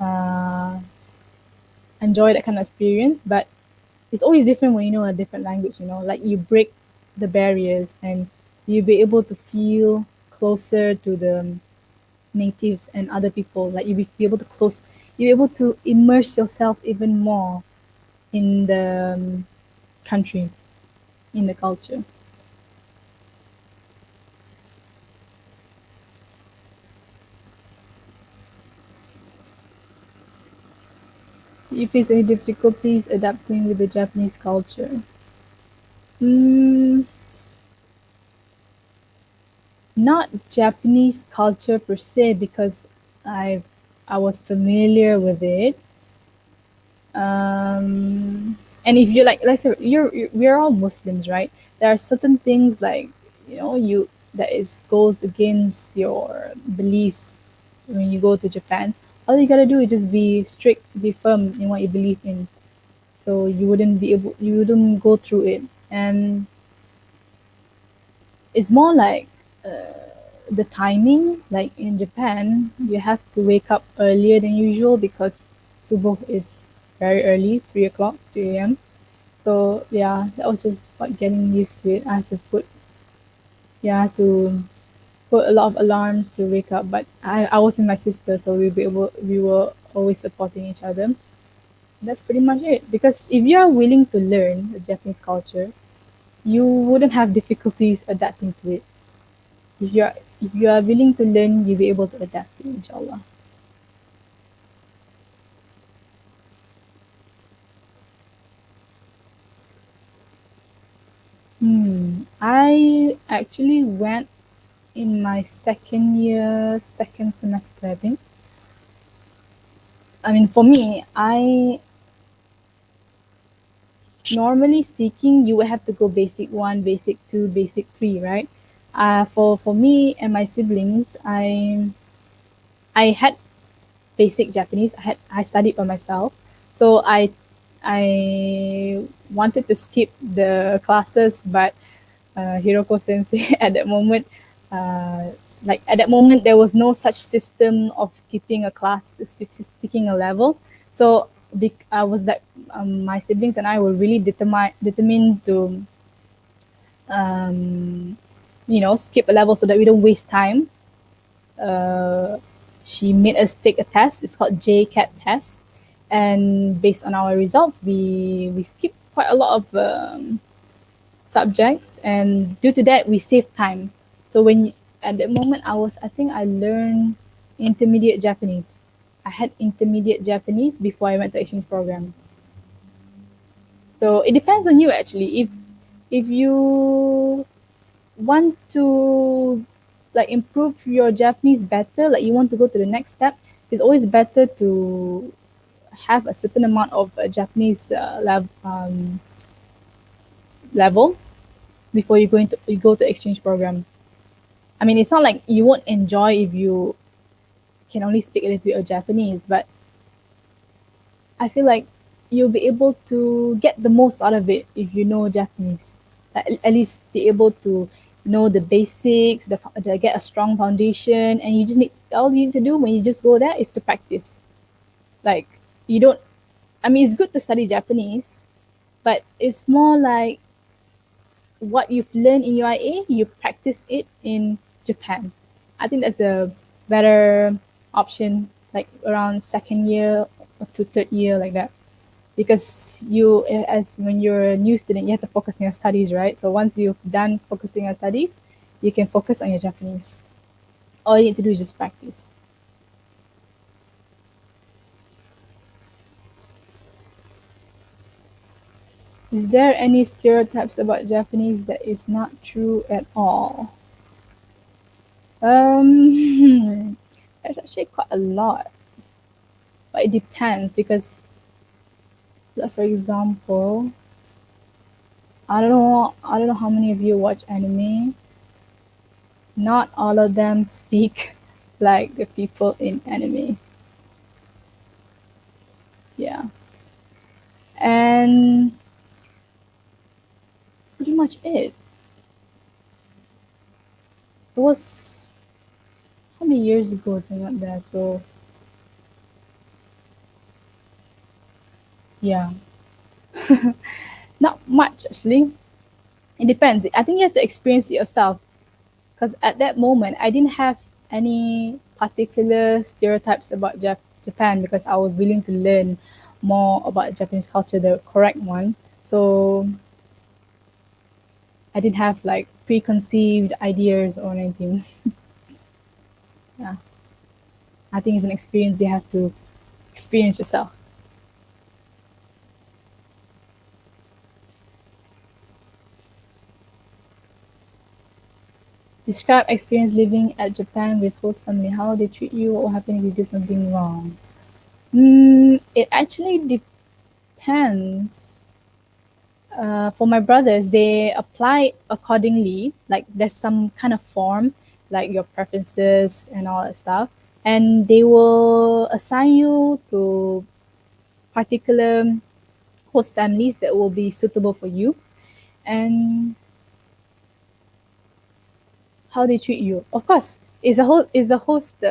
uh, enjoy that kind of experience. But it's always different when you know a different language. Like you break the barriers and you'll be able to feel closer to the natives and other people. Like you'll be able to immerse yourself even more in the country, in the culture. Do you face any difficulties adapting with the Japanese culture? Mm, Not Japanese culture per se, because I was familiar with it. And if you like, let's say we're all Muslims, right? There are certain things like you that is goes against your beliefs when you go to Japan. All you gotta do is just be strict, be firm in what you believe in, so you wouldn't go through it. And it's more like the timing. Like in Japan, you have to wake up earlier than usual because subuh is very early, 3 o'clock, 3 a.m. So yeah, that was just what getting used to it. I had to put a lot of alarms to wake up, but I was with my sister, so we were always supporting each other. That's pretty much it. Because if you are willing to learn the Japanese culture, you wouldn't have difficulties adapting to it. If you are willing to learn, you'll be able to adapt to it, inshallah. I actually went in my second year, second semester, I think. I mean, for me, I normally speaking, you would have to go basic one, basic two, basic three, right? For me and my siblings, I had basic Japanese. I studied by myself, so I wanted to skip the classes, but Hiroko Sensei at that moment, uh, there was no such system of skipping a class, skipping a level. So I was like, my siblings and I were really determined to, um, skip a level so that we don't waste time. uh, she made us take a test. It's called JCAT test, and based on our results, we skipped quite a lot of subjects, and due to that, we saved time. So at that moment, I think I learned intermediate Japanese. I had intermediate Japanese before I went to exchange program. So it depends on you actually. If you want to like improve your Japanese better, like you want to go to the next step, it's always better to have a certain amount of Japanese level before you go to exchange program. I mean, it's not like you won't enjoy if you can only speak a little bit of Japanese, but I feel like you'll be able to get the most out of it if you know Japanese. At least be able to know the basics, get a strong foundation, and all you need to do when you just go there is to practice. Like you don't. I mean, it's good to study Japanese, but it's more like what you've learned in UIA, you practice it in Japan. I think that's a better option, like around second year to third year, like that. Because as when you're a new student, you have to focus on your studies, right? So once you've done focusing on studies, you can focus on your Japanese. All you need to do is just practice. Is there any stereotypes about Japanese that is not true at all? There's actually quite a lot, but it depends because, like, for example, I don't know how many of you watch anime. Not all of them speak like the people in anime. Yeah. And pretty much it. It was how many years ago something like that. So yeah. Not much actually. It depends. I think you have to experience it yourself. Because at that moment I didn't have any particular stereotypes about Japan because I was willing to learn more about Japanese culture, the correct one. So I didn't have like preconceived ideas or anything. Yeah, I think it's an experience you have to experience yourself. Describe experience living at Japan with host family. How they treat you. What will happen if you do something wrong? It actually depends. For my brothers, they apply accordingly. Like there's some kind of form, like your preferences and all that stuff, and they will assign you to particular host families that will be suitable for you. And how they treat you, of course, is a host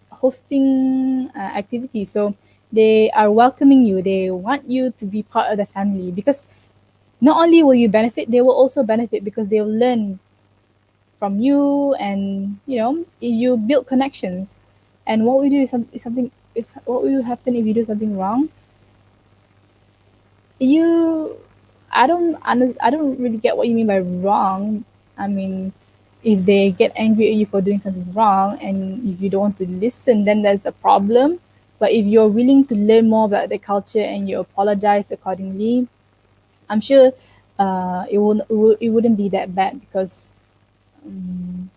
hosting activity. So they are welcoming you. They want you to be part of the family because not only will you benefit, they will also benefit because they'll learn from you, and you build connections. And what we do is something. If what will happen if you do something wrong, you I don't really get what you mean by wrong. I mean, if they get angry at you for doing something wrong and if you don't want to listen, then there's a problem. But if you're willing to learn more about the culture and you apologize accordingly, I'm sure it wouldn't be that bad um,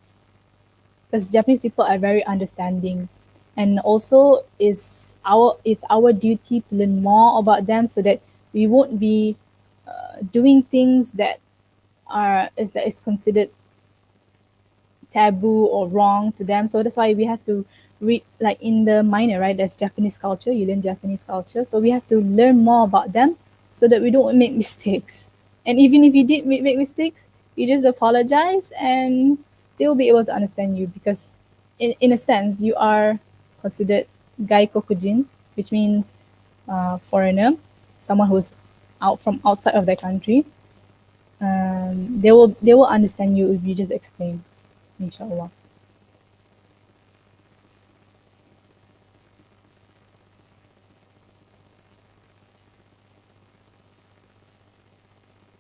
because Japanese people are very understanding, and also it's our duty to learn more about them so that we won't be doing things that is considered taboo or wrong to them. So that's why we have to read, like in the minor, right? That's Japanese culture. You learn Japanese culture, so we have to learn more about them so that we don't make mistakes. And even if you did make mistakes, you just apologize, and they will be able to understand you because, in a sense, you are considered gaikokujin, which means foreigner, someone who's out from outside of their country. They will understand you if you just explain, inshallah.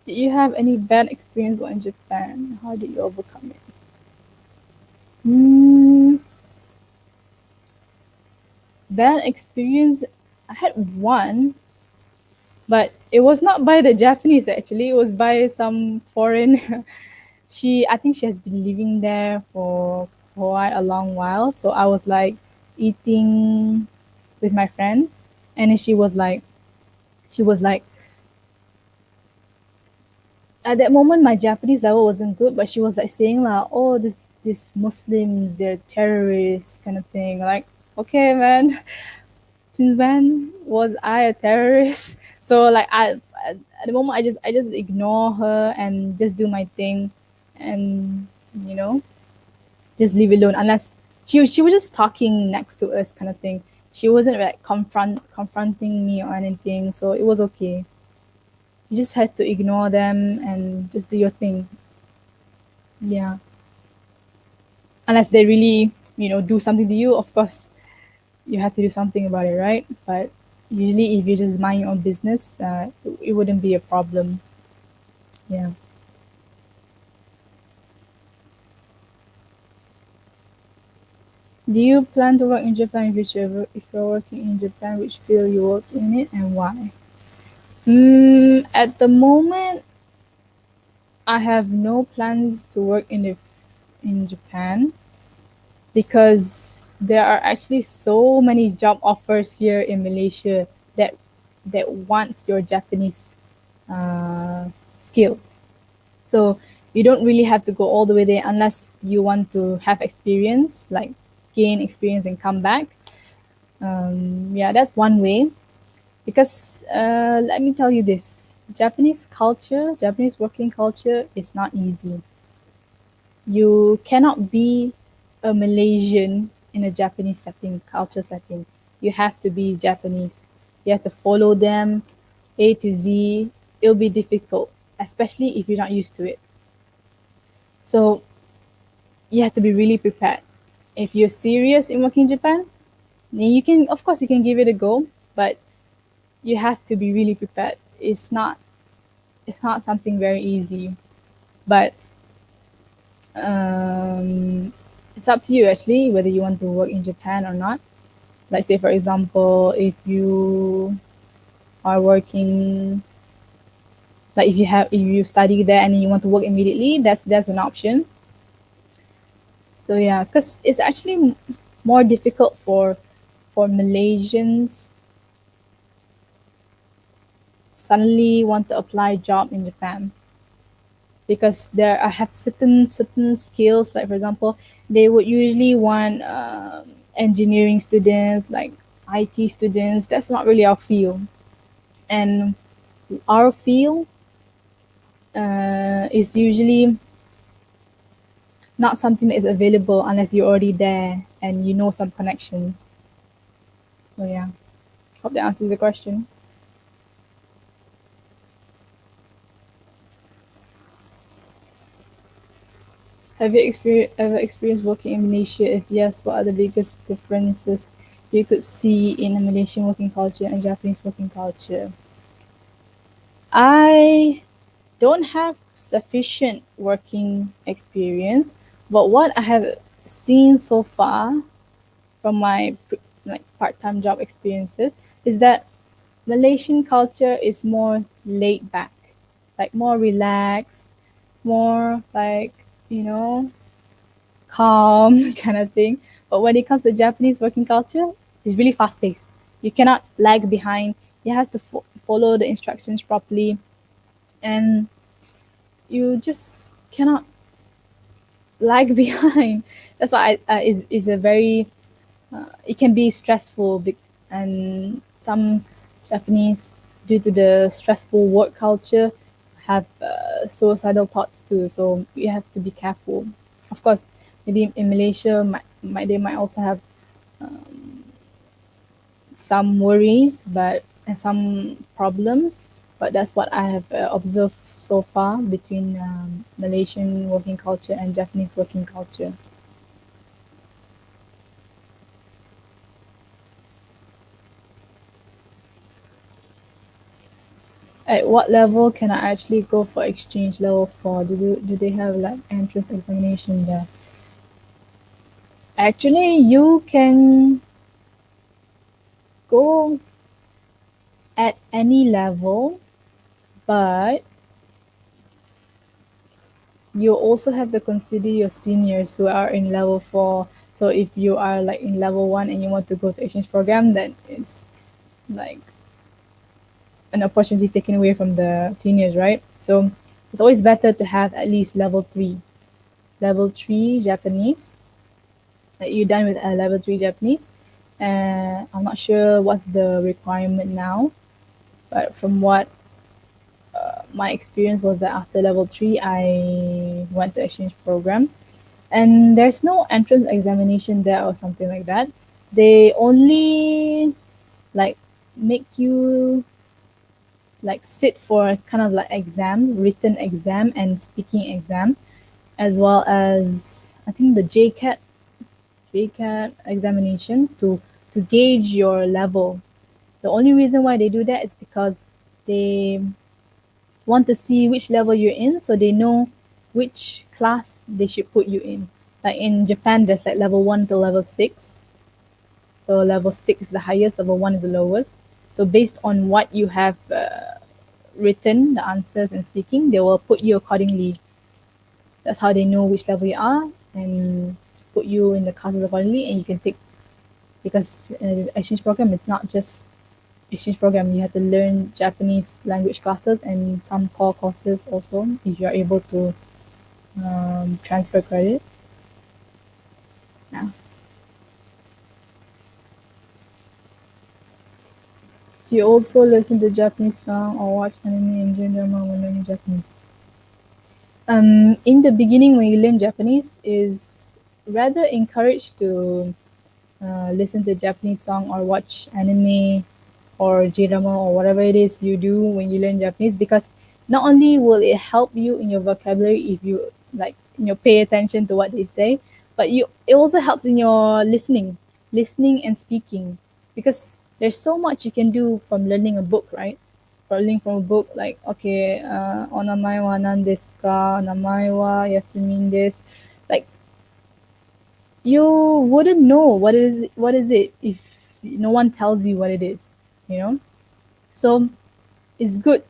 Did you have any bad experience while in Japan? How did you overcome it? Mm, bad experience. I had one, but it was not by the Japanese actually. It was by some foreign. I think she has been living there for quite a long while. So I was like eating with my friends, and then she was like, at that moment my Japanese level wasn't good, but she was like saying like, oh, this Muslims, they're terrorists kind of thing. Like, okay, man, since when was I a terrorist? So like at the moment I just ignore her and just do my thing, and you know just leave it alone unless she was just talking next to us kind of thing. She wasn't like confronting me or anything, so it was okay. You just have to ignore them and just do your thing. Yeah. Unless they really, do something to you, of course, you have to do something about it, right? But usually, if you just mind your own business, it wouldn't be a problem. Yeah. Do you plan to work in Japan in future? If you're working in Japan, which field you work in it and why? At the moment, I have no plans to work in Japan because there are actually so many job offers here in Malaysia that wants your Japanese uh, skill. So you don't really have to go all the way there unless you want to have experience, like gain experience and come back. Yeah, that's one way. Because let me tell you this, Japanese working culture is not easy. You cannot be a Malaysian in a Japanese setting, culture setting. You have to be Japanese. You have to follow them A to Z. It'll be difficult, especially if you're not used to it. So you have to be really prepared. If you're serious in working in Japan, then you can, of course, you can give it a go, but you have to be really prepared. It's not something very easy, but it's up to you actually whether you want to work in Japan or not. Like say for example, if you are working, like if you study there and you want to work immediately, that's an option. So yeah, because it's actually more difficult for Malaysians suddenly want to apply job in Japan, because there I have certain skills. Like for example, they would usually want engineering students, like IT students. That's not really our field, and our field is usually not something that is available unless you're already there and you know some connections. So yeah, hope that answers the question. Have you ever experienced working in Malaysia? If yes, what are the biggest differences you could see in a Malaysian working culture and Japanese working culture? I don't have sufficient working experience, but what I have seen so far from my like part-time job experiences is that Malaysian culture is more laid back, like more relaxed, more like, you know, calm kind of thing. But when it comes to Japanese working culture, it's really fast paced. You cannot lag behind. You have to follow the instructions properly, and you just cannot lag behind. That's why is a very it can be stressful, and some Japanese, due to the stressful work culture, have suicidal thoughts too. So you have to be careful. Of course, maybe in Malaysia, they might also have some worries, but and some problems. But that's what I have observed so far between Malaysian working culture and Japanese working culture. At what level can I actually go for exchange? Level 4. Do they have like entrance examination there? Actually, you can go at any level, but you also have to consider your seniors who are in level 4. So if you are like in level 1 and you want to go to exchange program, then it's like an opportunity taken away from the seniors, right? So it's always better to have at least level 3. Level 3 Japanese. Like you're done with level 3 Japanese. I'm not sure what's the requirement now, but from what my experience was that after level 3, I went to exchange program, and there's no entrance examination there or something like that. They only like make you like sit for kind of like exam, written exam and speaking exam, as well as I think the JCAT examination to gauge your level. The only reason why they do that is because they want to see which level you're in, so they know which class they should put you in. Like in Japan, there's like level 1 to level 6. So level 6 is the highest, level 1 is the lowest. So based on what you have written, the answers and speaking, they will put you accordingly. That's how they know which level you are and put you in the classes accordingly, and you can take, because exchange program is not just exchange program, you have to learn Japanese language classes and some core courses also if you are able to transfer credit. Yeah. Do you also listen to Japanese song or watch anime and drama when learning Japanese? In the beginning, when you learn Japanese, is rather encouraged to listen to Japanese song or watch anime or J-drama or whatever it is you do when you learn Japanese, because not only will it help you in your vocabulary if you like pay attention to what they say, but it also helps in your listening and speaking, because there's so much you can do from learning a book, right? From learning from a book, like okay, onamae wa nan desu ka, namae wa yasumin desu, like you wouldn't know what is it if no one tells you what it is, you know. So it's good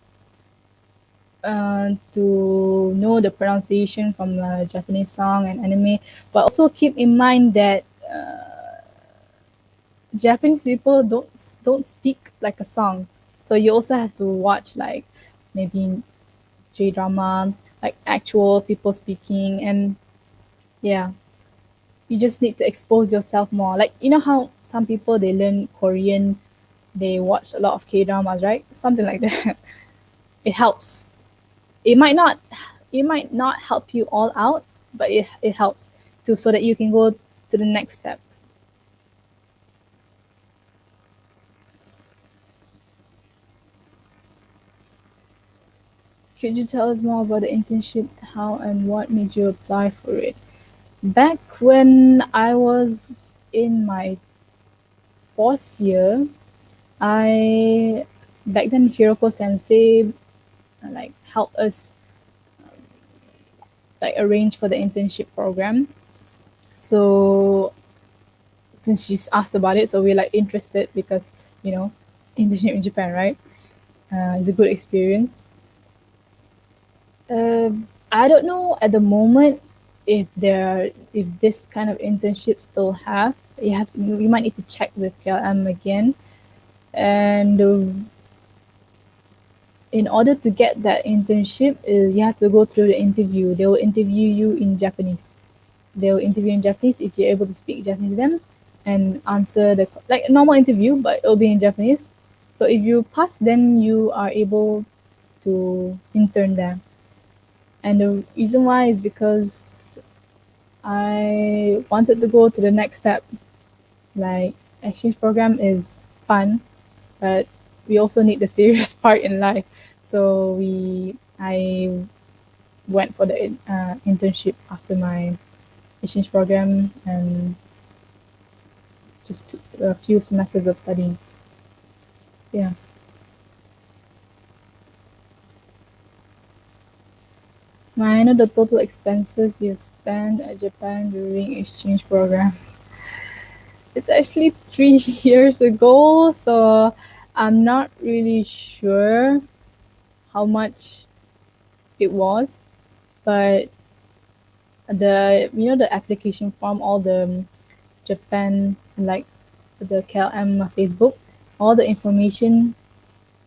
to know the pronunciation from a Japanese song and anime, but also keep in mind that Japanese people don't speak like a song. So you also have to watch like maybe J drama, like actual people speaking, and yeah, you just need to expose yourself more. Like you know how some people they learn Korean, they watch a lot of K dramas, right? Something like that. It helps. It might not help you all out, but it helps to so that you can go to the next step. Could you tell us more about the internship, how and what made you apply for it? Back when I was in my fourth year, I back then Hiroko Sensei like helped us like arrange for the internship program. So since she's asked about it, so we're like interested because you know internship in Japan, right? It's a good experience. I don't know at the moment if this kind of internship still have. You might need to check with KLM again, and in order to get that internship, you have to go through the interview. They will interview you in Japanese. They will interview in Japanese if you're able to speak Japanese to them and answer the like a normal interview, but it'll be in Japanese. So if you pass, then you are able to intern there. And the reason why is because I wanted to go to the next step. Like exchange program is fun, but we also need the serious part in life. So I went for the internship after my exchange program and just took a few semesters of studying. Yeah. I know the total expenses you spent at Japan during exchange program. It's actually 3 years ago, so I'm not really sure how much it was, but the application form, all the Japan like the KLM Facebook, all the information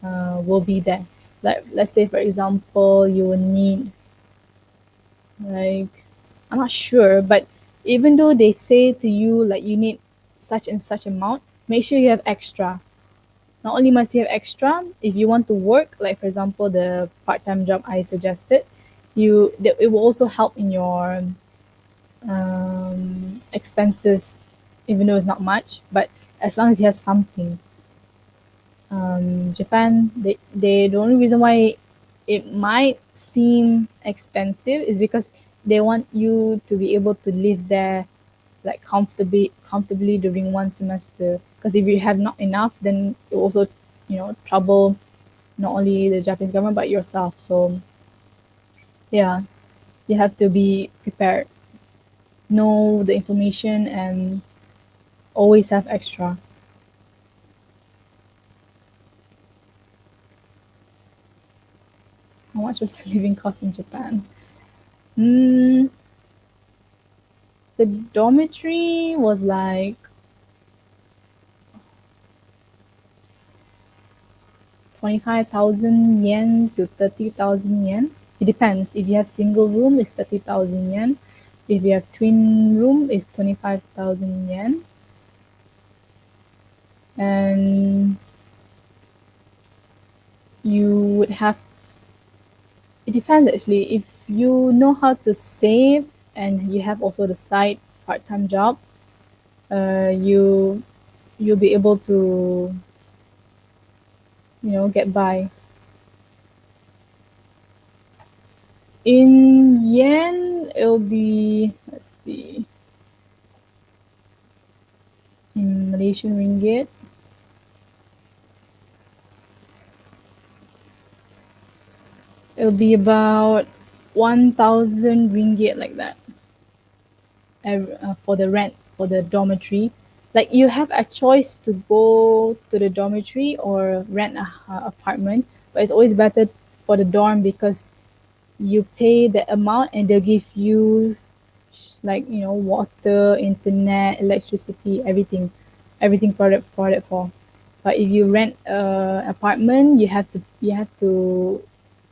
will be there. Like let's say for example, you will need like I'm not sure, but even though they say to you like you need such and such amount, make sure you have extra. Not only must you have extra, if you want to work, like for example the part-time job I suggested, it will also help in your expenses, even though it's not much, but as long as you have something. Japan, the only reason why it might seem expensive is because they want you to be able to live there like comfortably during one semester. Because if you have not enough, then it also trouble not only the Japanese government but yourself. So yeah, you have to be prepared, know the information, and always have extra. How much was the living cost in Japan? Mm, the dormitory was like 25,000 yen to 30,000 yen. It depends. If you have single room, it's 30,000 yen. If you have twin room, it's 25,000 yen. And you would have, it depends actually. If you know how to save and you have also the side part-time job, you'll be able to, get by. In yen, it'll be, let's see, in Malaysian ringgit, it'll be about 1,000 ringgit, like that, for the rent for the dormitory. Like, you have a choice to go to the dormitory or rent a apartment, but it's always better for the dorm because you pay the amount and they'll give you, like, water, internet, electricity, everything provided for. But if you rent a apartment, you have to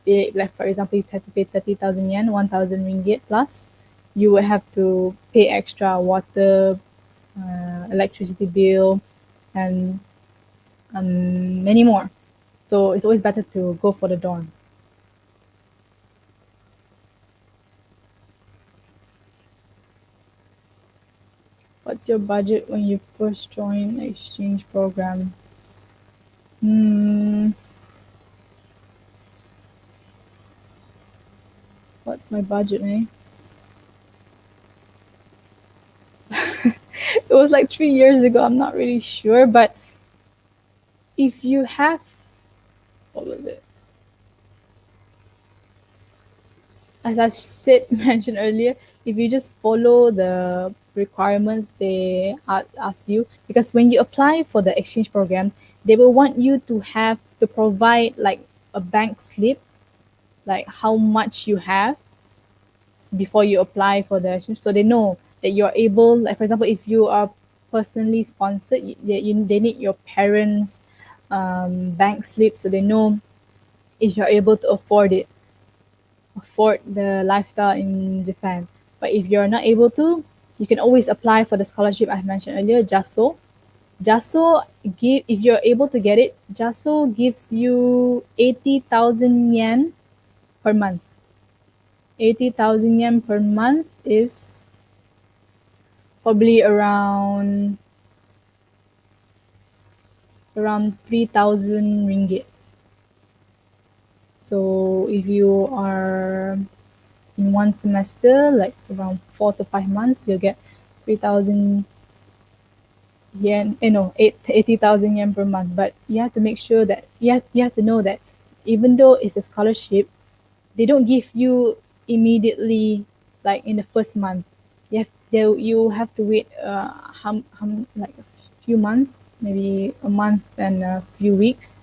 pay, like, for example, you have to pay 30,000 yen, 1,000 ringgit plus. You will have to pay extra water, electricity bill, and many more. So it's always better to go for the dorm. What's your budget when you first join exchange program? What's my budget, eh? It was like 3 years ago. I'm not really sure, but if you have, what was it? As I said, mentioned earlier, if you just follow the requirements they ask you, because when you apply for the exchange program, they will want you to have to provide like a bank slip, like how much you have before you apply for the exchange, so they know that you're able. Like, for example, if you are personally sponsored, they need your parents' bank slip, so they know if you're able to afford the lifestyle in Japan. But if you're not able to, you can always apply for the scholarship I mentioned earlier, JASO. JASO if you're able to get it, JASO gives you 80,000 yen per month. 80,000 yen per month is probably around 3,000 ringgit. So if you are in one semester, like around 4 to 5 months, you'll get 3,000 yen. No, 80,000 yen per month. But you have to make sure that you have to know that even though it's a scholarship, they don't give you immediately, like in the first month. You have to wait like a few months, maybe a month and a few weeks.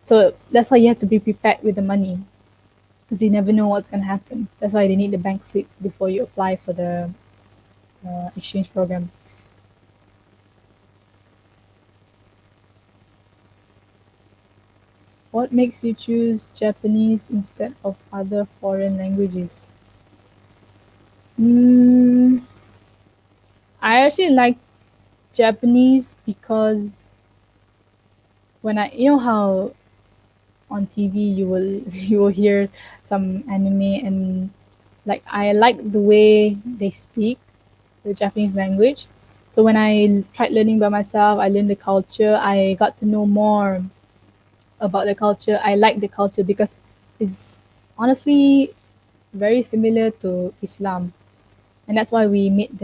So that's why you have to be prepared with the money, because you never know what's going to happen. That's why they need the bank slip before you apply for the exchange program. What makes you choose Japanese instead of other foreign languages? I actually like Japanese because when how on TV you will hear some anime, and like I like the way they speak the Japanese language. So when I tried learning by myself, I learned the culture. I got to know more about the culture. I like the culture because it's honestly very similar to Islam, and that's why we made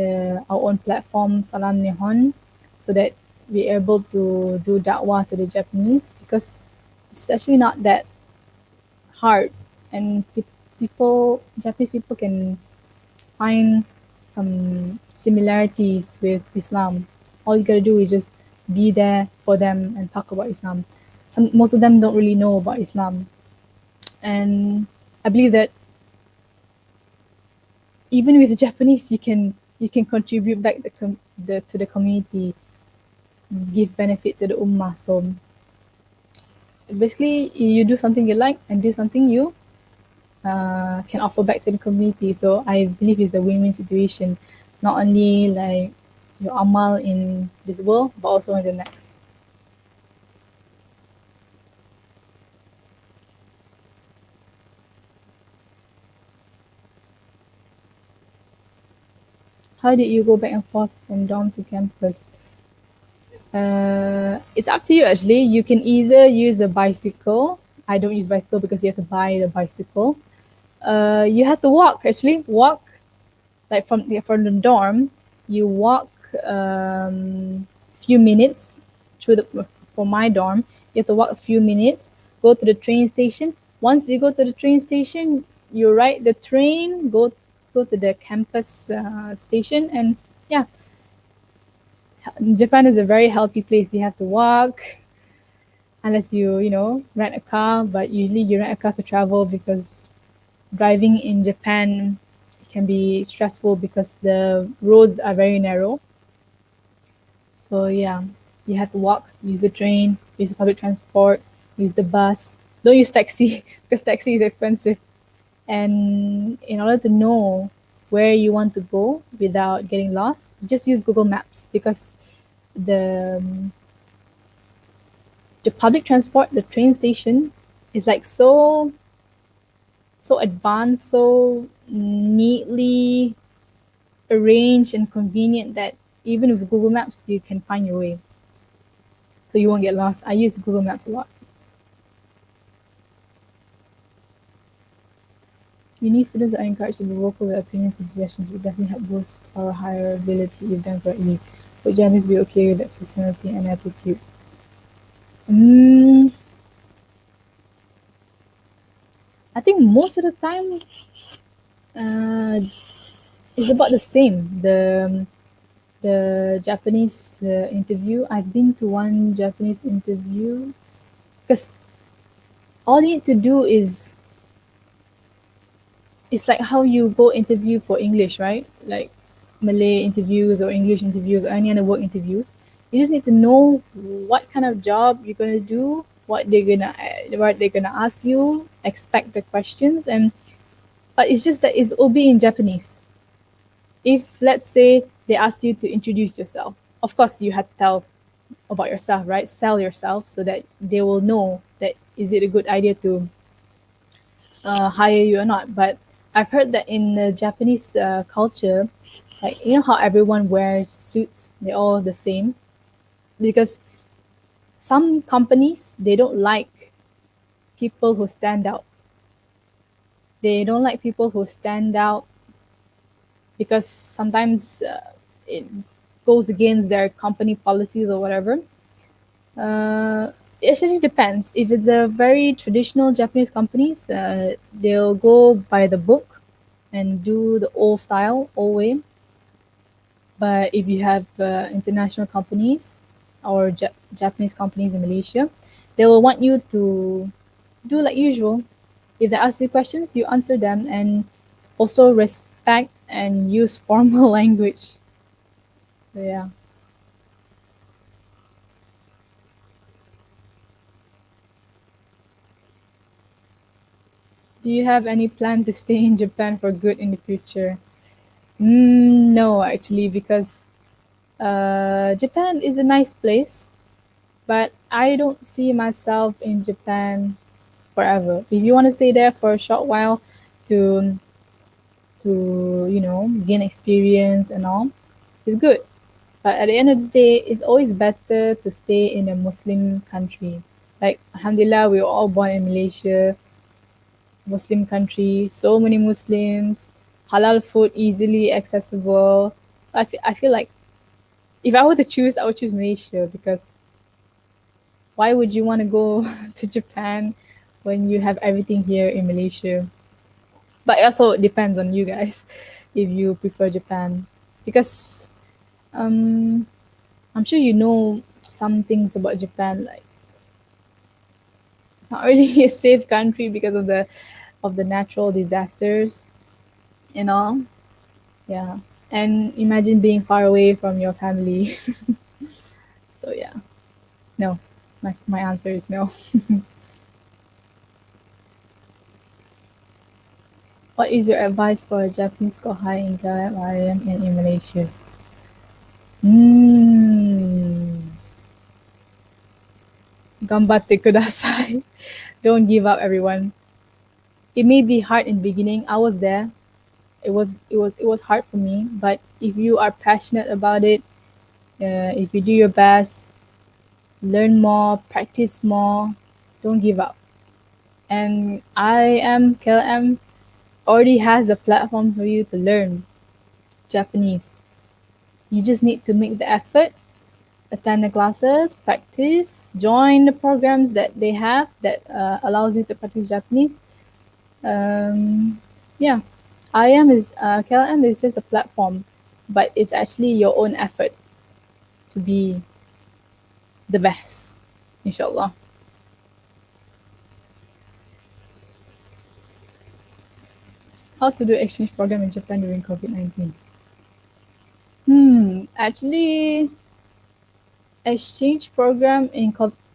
our own platform Salam Nihon, so that we're able to do da'wah to the Japanese, because it's actually not that hard, and Japanese people can find some similarities with Islam. All you gotta do is just be there for them and talk about Islam. Most of them don't really know about Islam, and I believe that even with Japanese, you can contribute back to the community, give benefit to the ummah. So basically you do something you like and do something you can offer back to the community. So I believe it's a win-win situation, not only like your amal in this world, but also in the next. How did you go back and forth from dorm to campus? It's up to you actually. You can either use a bicycle. I don't use bicycle because you have to buy the bicycle. You have to walk actually. Walk like from the dorm. You walk few minutes through the for my dorm. You have to walk a few minutes. Go to the train station. Once you go to the train station, you ride the train. Go to the campus station, and yeah, Japan is a very healthy place. You have to walk unless you rent a car, but usually you rent a car to travel because driving in Japan can be stressful because the roads are very narrow. So yeah, you have to walk, use the train, use the public transport, use the bus. Don't use taxi because taxi is expensive. And in order to know where you want to go without getting lost, just use Google Maps because the the public transport, the train station is like so advanced, so neatly arranged and convenient that even with Google Maps you can find your way. So you won't get lost. I use Google Maps a lot. Uni students are encouraged to be vocal with opinions and suggestions, would definitely help boost our higher ability if done correctly. Would Japanese be okay with that personality and attitude? Mm, I think most of the time uh, it's about the same. The Japanese interview. I've been to one Japanese interview because all you need to do is it's like how you go interview for English, right? Like Malay interviews or English interviews or any other work interviews. You just need to know what kind of job you're gonna do, what they're gonna ask you, expect the questions, and but it's just that it'll be in Japanese. If let's say they ask you to introduce yourself, of course you have to tell about yourself, right? Sell yourself so that they will know that is it a good idea to hire you or not. But I've heard that in the Japanese culture, like you know how everyone wears suits, they're all the same because some companies they don't like people who stand out. They don't like people who stand out because sometimes it goes against their company policies or whatever. It actually depends. If it's a very traditional Japanese companies, they'll go by the book and do the old style, old way. But if you have international companies or Japanese companies in Malaysia, they will want you to do like usual. If they ask you questions, you answer them and also respect and use formal language. So yeah. Do you have any plan to stay in Japan for good in the future? No, actually, because Japan is a nice place, but I don't see myself in Japan forever. If you want to stay there for a short while to gain experience and all, it's good. But at the end of the day, it's always better to stay in a Muslim country. Like Alhamdulillah, we were all born in Malaysia, Muslim country, so many Muslims, halal food easily accessible. I feel like if I were to choose, I would choose Malaysia because why would you want to go to Japan when you have everything here in Malaysia? But it also depends on you guys if you prefer Japan because um, I'm sure you know some things about Japan. Like it's not really a safe country because of the natural disasters and all. Yeah, and imagine being far away from your family. So yeah, no, my answer is no. What is your advice for a Japanese kohai in KLM, IIM, and in Malaysia? Gambatte kudasai. Don't give up, everyone. It may be hard in the beginning. I was there. It was hard for me. But if you are passionate about it, if you do your best, learn more, practice more, don't give up. And IIM KLM already has a platform for you to learn Japanese. You just need to make the effort, attend the classes, practice, join the programs that they have that allows you to practice Japanese. Yeah, KLM is just a platform, but it's actually your own effort to be the best, inshallah. How to do exchange program in Japan during COVID-19? Actually, exchange program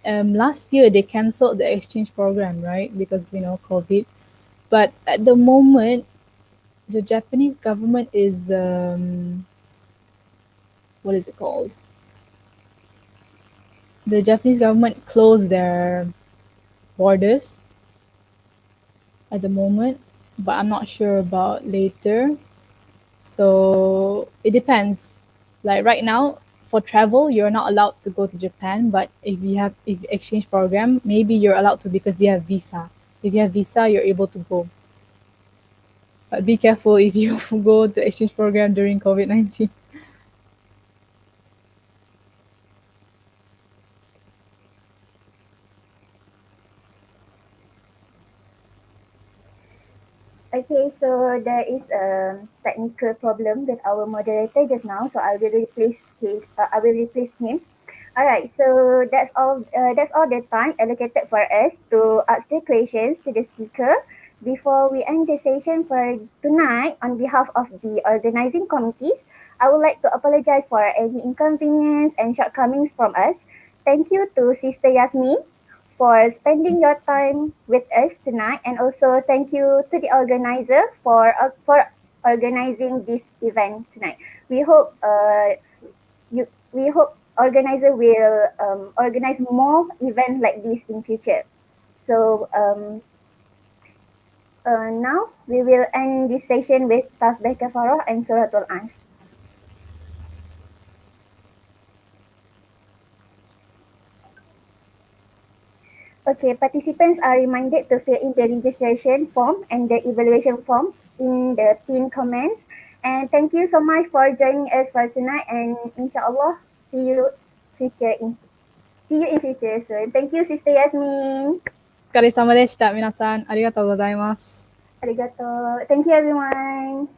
last year they cancelled the exchange program, right? Because COVID. But at the moment, the Japanese government is what is it called? The Japanese government closed their borders at the moment, but I'm not sure about later. So it depends. Like right now, for travel, you're not allowed to go to Japan, but if exchange program, maybe you're allowed to because you have visa. If you have visa, you're able to go. But be careful if you go to exchange program during COVID-19. Okay, so there is a technical problem with our moderator just now, so I will replace him. Alright, so that's all. That's all the time allocated for us to ask the questions to the speaker. Before we end the session for tonight, on behalf of the organizing committees, I would like to apologize for any inconvenience and shortcomings from us. Thank you to Sister Yasmin for spending your time with us tonight, and also thank you to the organizer for organizing this event tonight. We hope we hope organizer will organize more events like this in future. So now we will end this session with Tasbih Kafarah and Suratul Ans. Okay, participants are reminded to fill in the registration form and the evaluation form in the pinned comments. And thank you so much for joining us for tonight. And inshallah, see you in future soon. Thank you, Sister Yasmin. お疲れ様でした。皆さん、ありがとうございます。Arigato. Thank you, everyone.